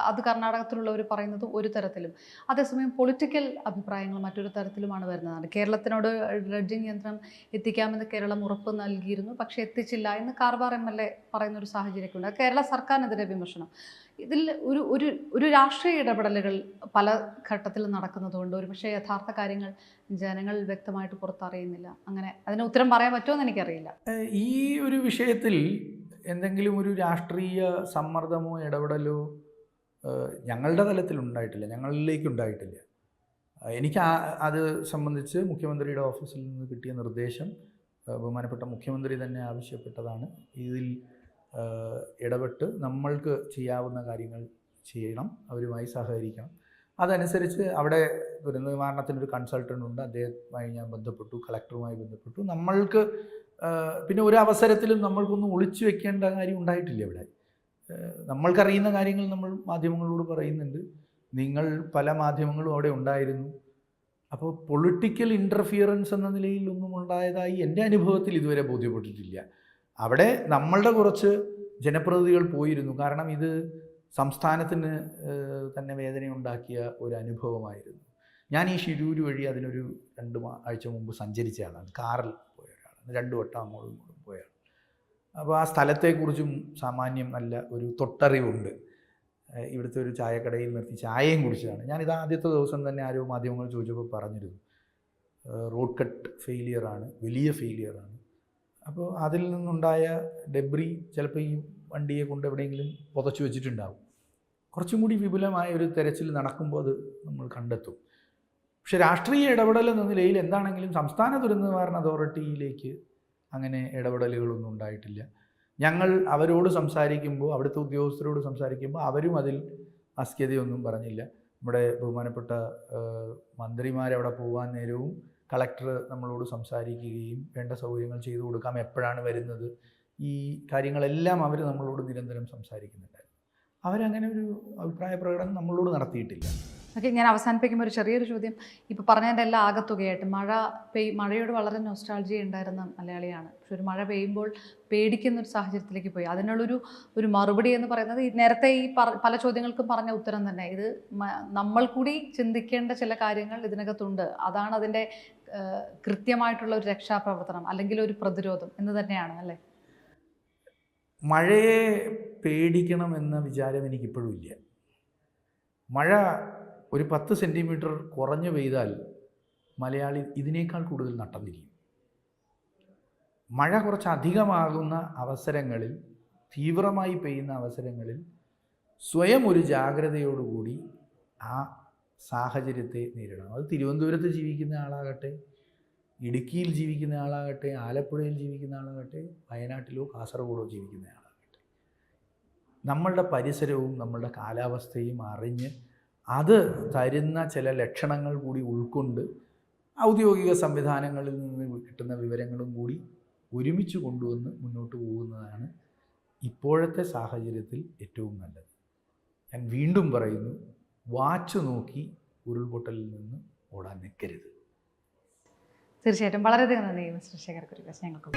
അത് കർണാടകത്തിലുള്ളവർ പറയുന്നതും ഒരു തരത്തിലും, അതേസമയം പൊളിറ്റിക്കൽ അഭിപ്രായങ്ങൾ മറ്റൊരു തരത്തിലുമാണ് വരുന്നതാണ്. കേരളത്തിനോട് ഡ്രഡ്ജിങ് യന്ത്രം എത്തിക്കാമെന്ന് കേരളം ഉറപ്പ് നൽകിയിരുന്നു, പക്ഷേ എത്തിച്ചില്ല എന്ന് കാർവാർ MLA പറയുന്നൊരു സാഹചര്യമൊക്കെ ഉണ്ട്. കേരള സർക്കാരിനെതിരെ വിമർശനം. ഇതിൽ ഒരു രാഷ്ട്രീയ ഇടപെടലുകൾ പല ഘട്ടത്തിൽ നടക്കുന്നതുകൊണ്ട് ഒരുപക്ഷെ യഥാർത്ഥ കാര്യങ്ങൾ ജനങ്ങൾ വ്യക്തമായിട്ട് പുറത്തറിയുന്നില്ല. അങ്ങനെ അതിന് ഉത്തരം പറയാൻ പറ്റുമോ എന്ന് എനിക്കറിയില്ല. ഈ ഒരു വിഷയത്തിൽ എന്തെങ്കിലും ഒരു രാഷ്ട്രീയ സമ്മർദ്ദമോ ഇടപെടലോ ഞങ്ങളുടെ തലത്തിലുണ്ടായിട്ടില്ല, ഞങ്ങളിലേക്കുണ്ടായിട്ടില്ല. എനിക്ക് അത് സംബന്ധിച്ച് മുഖ്യമന്ത്രിയുടെ ഓഫീസിൽ നിന്ന് കിട്ടിയ നിർദ്ദേശം ബഹുമാനപ്പെട്ട മുഖ്യമന്ത്രി തന്നെ ആവശ്യപ്പെട്ടതാണ്. ഇതിൽ ഇടപെട്ട് നമ്മൾക്ക് ചെയ്യാവുന്ന കാര്യങ്ങൾ ചെയ്യണം, അവരുമായി സഹകരിക്കണം. അതനുസരിച്ച് അവിടെ ദുരന്ത നിവാരണത്തിനൊരു കൺസൾട്ടൻ്റ് ഉണ്ട്, അദ്ദേഹവുമായി ഞാൻ ബന്ധപ്പെട്ടു, കളക്ടറുമായി ബന്ധപ്പെട്ടു. നമ്മൾക്ക് പിന്നെ ഒരു അവസരത്തിലും നമ്മൾക്കൊന്നും ഒളിച്ചു വെക്കേണ്ട കാര്യം ഉണ്ടായിട്ടില്ല. ഇവിടെ നമ്മൾക്കറിയുന്ന കാര്യങ്ങൾ നമ്മൾ മാധ്യമങ്ങളോട് പറയുന്നുണ്ട്. നിങ്ങൾ പല മാധ്യമങ്ങളും അവിടെ ഉണ്ടായിരുന്നു. അപ്പോൾ പൊളിറ്റിക്കൽ ഇൻ്റർഫിയറൻസ് എന്ന നിലയിൽ ഒന്നും ഉണ്ടായതായി എൻ്റെ അനുഭവത്തിൽ ഇതുവരെ ബോധ്യപ്പെട്ടിട്ടില്ല. അവിടെ നമ്മളുടെ കുറച്ച് ജനപ്രതിനിധികൾ പോയിരുന്നു. കാരണം ഇത് സംസ്ഥാനത്തിന് തന്നെ വേദനയുണ്ടാക്കിയ ഒരു അനുഭവമായിരുന്നു. ഞാൻ ഈ ഷിരൂർ വഴി അതിനൊരു 2 ആഴ്ച മുമ്പ് സഞ്ചരിച്ച ആളാണ്. കാറിൽ പോയ ഒരാളാണ്. 2 വട്ടം അങ്ങോട്ടും ഇങ്ങോട്ടും പോയ ആൾ. അപ്പോൾ ആ സ്ഥലത്തെക്കുറിച്ചും സാമാന്യം നല്ല ഒരു തൊട്ടറിവുണ്ട്. ഇവിടുത്തെ ഒരു ചായക്കടയിൽ നിർത്തി ചായയും കുടിച്ചതാണ്. ഞാനിത് ആദ്യത്തെ ദിവസം തന്നെ ആരോ മാധ്യമങ്ങൾ ചോദിച്ചപ്പോൾ പറഞ്ഞിരുന്നു, റോഡ് കട്ട് ഫെയിലിയറാണ്, വലിയ ഫെയിലിയറാണ്. അപ്പോൾ അതിൽ നിന്നുണ്ടായ ഡെബ്രി ചിലപ്പോൾ ഈ വണ്ടിയെ കൊണ്ട് എവിടെയെങ്കിലും പുതച്ചു വെച്ചിട്ടുണ്ടാവും. കുറച്ചും കൂടി വിപുലമായ ഒരു തെരച്ചിൽ നടക്കുമ്പോൾ അത് നമ്മൾ കണ്ടെത്തും. പക്ഷേ രാഷ്ട്രീയ ഇടപെടൽ എന്ന നിലയിൽ എന്താണെങ്കിലും സംസ്ഥാന ദുരന്ത നിവാരണ അതോറിറ്റിയിലേക്ക് അങ്ങനെ ഇടപെടലുകളൊന്നും ഉണ്ടായിട്ടില്ല. ഞങ്ങൾ അവരോട് സംസാരിക്കുമ്പോൾ, അവിടുത്തെ ഉദ്യോഗസ്ഥരോട് സംസാരിക്കുമ്പോൾ അവരും അതിൽ അസ്ക്യതയൊന്നും പറഞ്ഞില്ല. നമ്മുടെ ബഹുമാനപ്പെട്ട മന്ത്രിമാരവിടെ പോകാൻ നേരവും കളക്ടർ നമ്മളോട് സംസാരിക്കുകയും വേണ്ട സൗകര്യങ്ങൾ ചെയ്തു കൊടുക്കാം, എപ്പോഴാണ് വരുന്നത്, ഈ കാര്യങ്ങളെല്ലാം അവർ നമ്മളോട് നിരന്തരം സംസാരിക്കുന്നുണ്ടായിരുന്നു. അവരങ്ങനെ ഒരു അഭിപ്രായ പ്രകടനം നമ്മളോട് നടത്തിയിട്ടില്ല. ഓക്കെ, ഞാൻ അവസാനിപ്പിക്കുമ്പോൾ ഒരു ചെറിയൊരു ചോദ്യം. ഇപ്പോൾ പറഞ്ഞതിൻ്റെ എല്ലാം ആകത്തുകയായിട്ട് മഴയോട് വളരെ നൊസ്റ്റാൾജിയ ഉണ്ടായിരുന്ന മലയാളിയാണ്. പക്ഷെ ഒരു മഴ പെയ്യുമ്പോൾ പേടിക്കുന്നൊരു സാഹചര്യത്തിലേക്ക് പോയി. അതിനുള്ളൊരു മറുപടി എന്ന് പറയുന്നത് നേരത്തെ ഈ പല ചോദ്യങ്ങൾക്കും പറഞ്ഞ ഉത്തരം തന്നെ. ഇത് നമ്മൾ കൂടി ചിന്തിക്കേണ്ട ചില കാര്യങ്ങൾ ഇതിനകത്തുണ്ട്. അതാണ് അതിൻ്റെ കൃത്യമായിട്ടുള്ള ഒരു രക്ഷാപ്രവർത്തനം അല്ലെങ്കിൽ ഒരു പ്രതിരോധം എന്ന് തന്നെയാണ് അല്ലേ? മഴയെ പേടിക്കണമെന്ന വിചാരം എനിക്കിപ്പോഴും ഇല്ല. മഴ ഒരു 10 സെൻറ്റിമീറ്റർ കുറഞ്ഞു പെയ്താൽ മലയാളി ഇതിനേക്കാൾ കൂടുതൽ നട്ടം തിരിയും. മഴ കുറച്ച് അധികമാകുന്ന അവസരങ്ങളിൽ, തീവ്രമായി പെയ്യുന്ന അവസരങ്ങളിൽ സ്വയം ഒരു ജാഗ്രതയോടുകൂടി ആ സാഹചര്യത്തെ നേരിടണം. അത് തിരുവനന്തപുരത്ത് ജീവിക്കുന്ന ആളാകട്ടെ, ഇടുക്കിയിൽ ജീവിക്കുന്ന ആളാകട്ടെ, ആലപ്പുഴയിൽ ജീവിക്കുന്ന ആളാകട്ടെ, വയനാട്ടിലോ കാസർഗോഡോ ജീവിക്കുന്ന ആളാകട്ടെ, നമ്മളുടെ പരിസരവും നമ്മളുടെ കാലാവസ്ഥയും അറിഞ്ഞ് അത് തരുന്ന ചില ലക്ഷണങ്ങൾ കൂടി ഉൾക്കൊണ്ട് ഔദ്യോഗിക സംവിധാനങ്ങളിൽ നിന്ന് കിട്ടുന്ന വിവരങ്ങളും കൂടി ഒരുമിച്ച് കൊണ്ടുവന്ന് മുന്നോട്ട് പോകുന്നതാണ് ഇപ്പോഴത്തെ സാഹചര്യത്തിൽ ഏറ്റവും നല്ലത്. ഞാൻ വീണ്ടും പറയുന്നു, വാച്ച് നോക്കി ഉരുൾപൊട്ടലിൽ നിന്ന് ഓടാൻ നിൽക്കരുത്. തീർച്ചയായിട്ടും വളരെയധികം നന്ദി മിസ്റ്റർ ശേഖർ കുര്യാക്കോസ് ഞങ്ങൾക്ക്.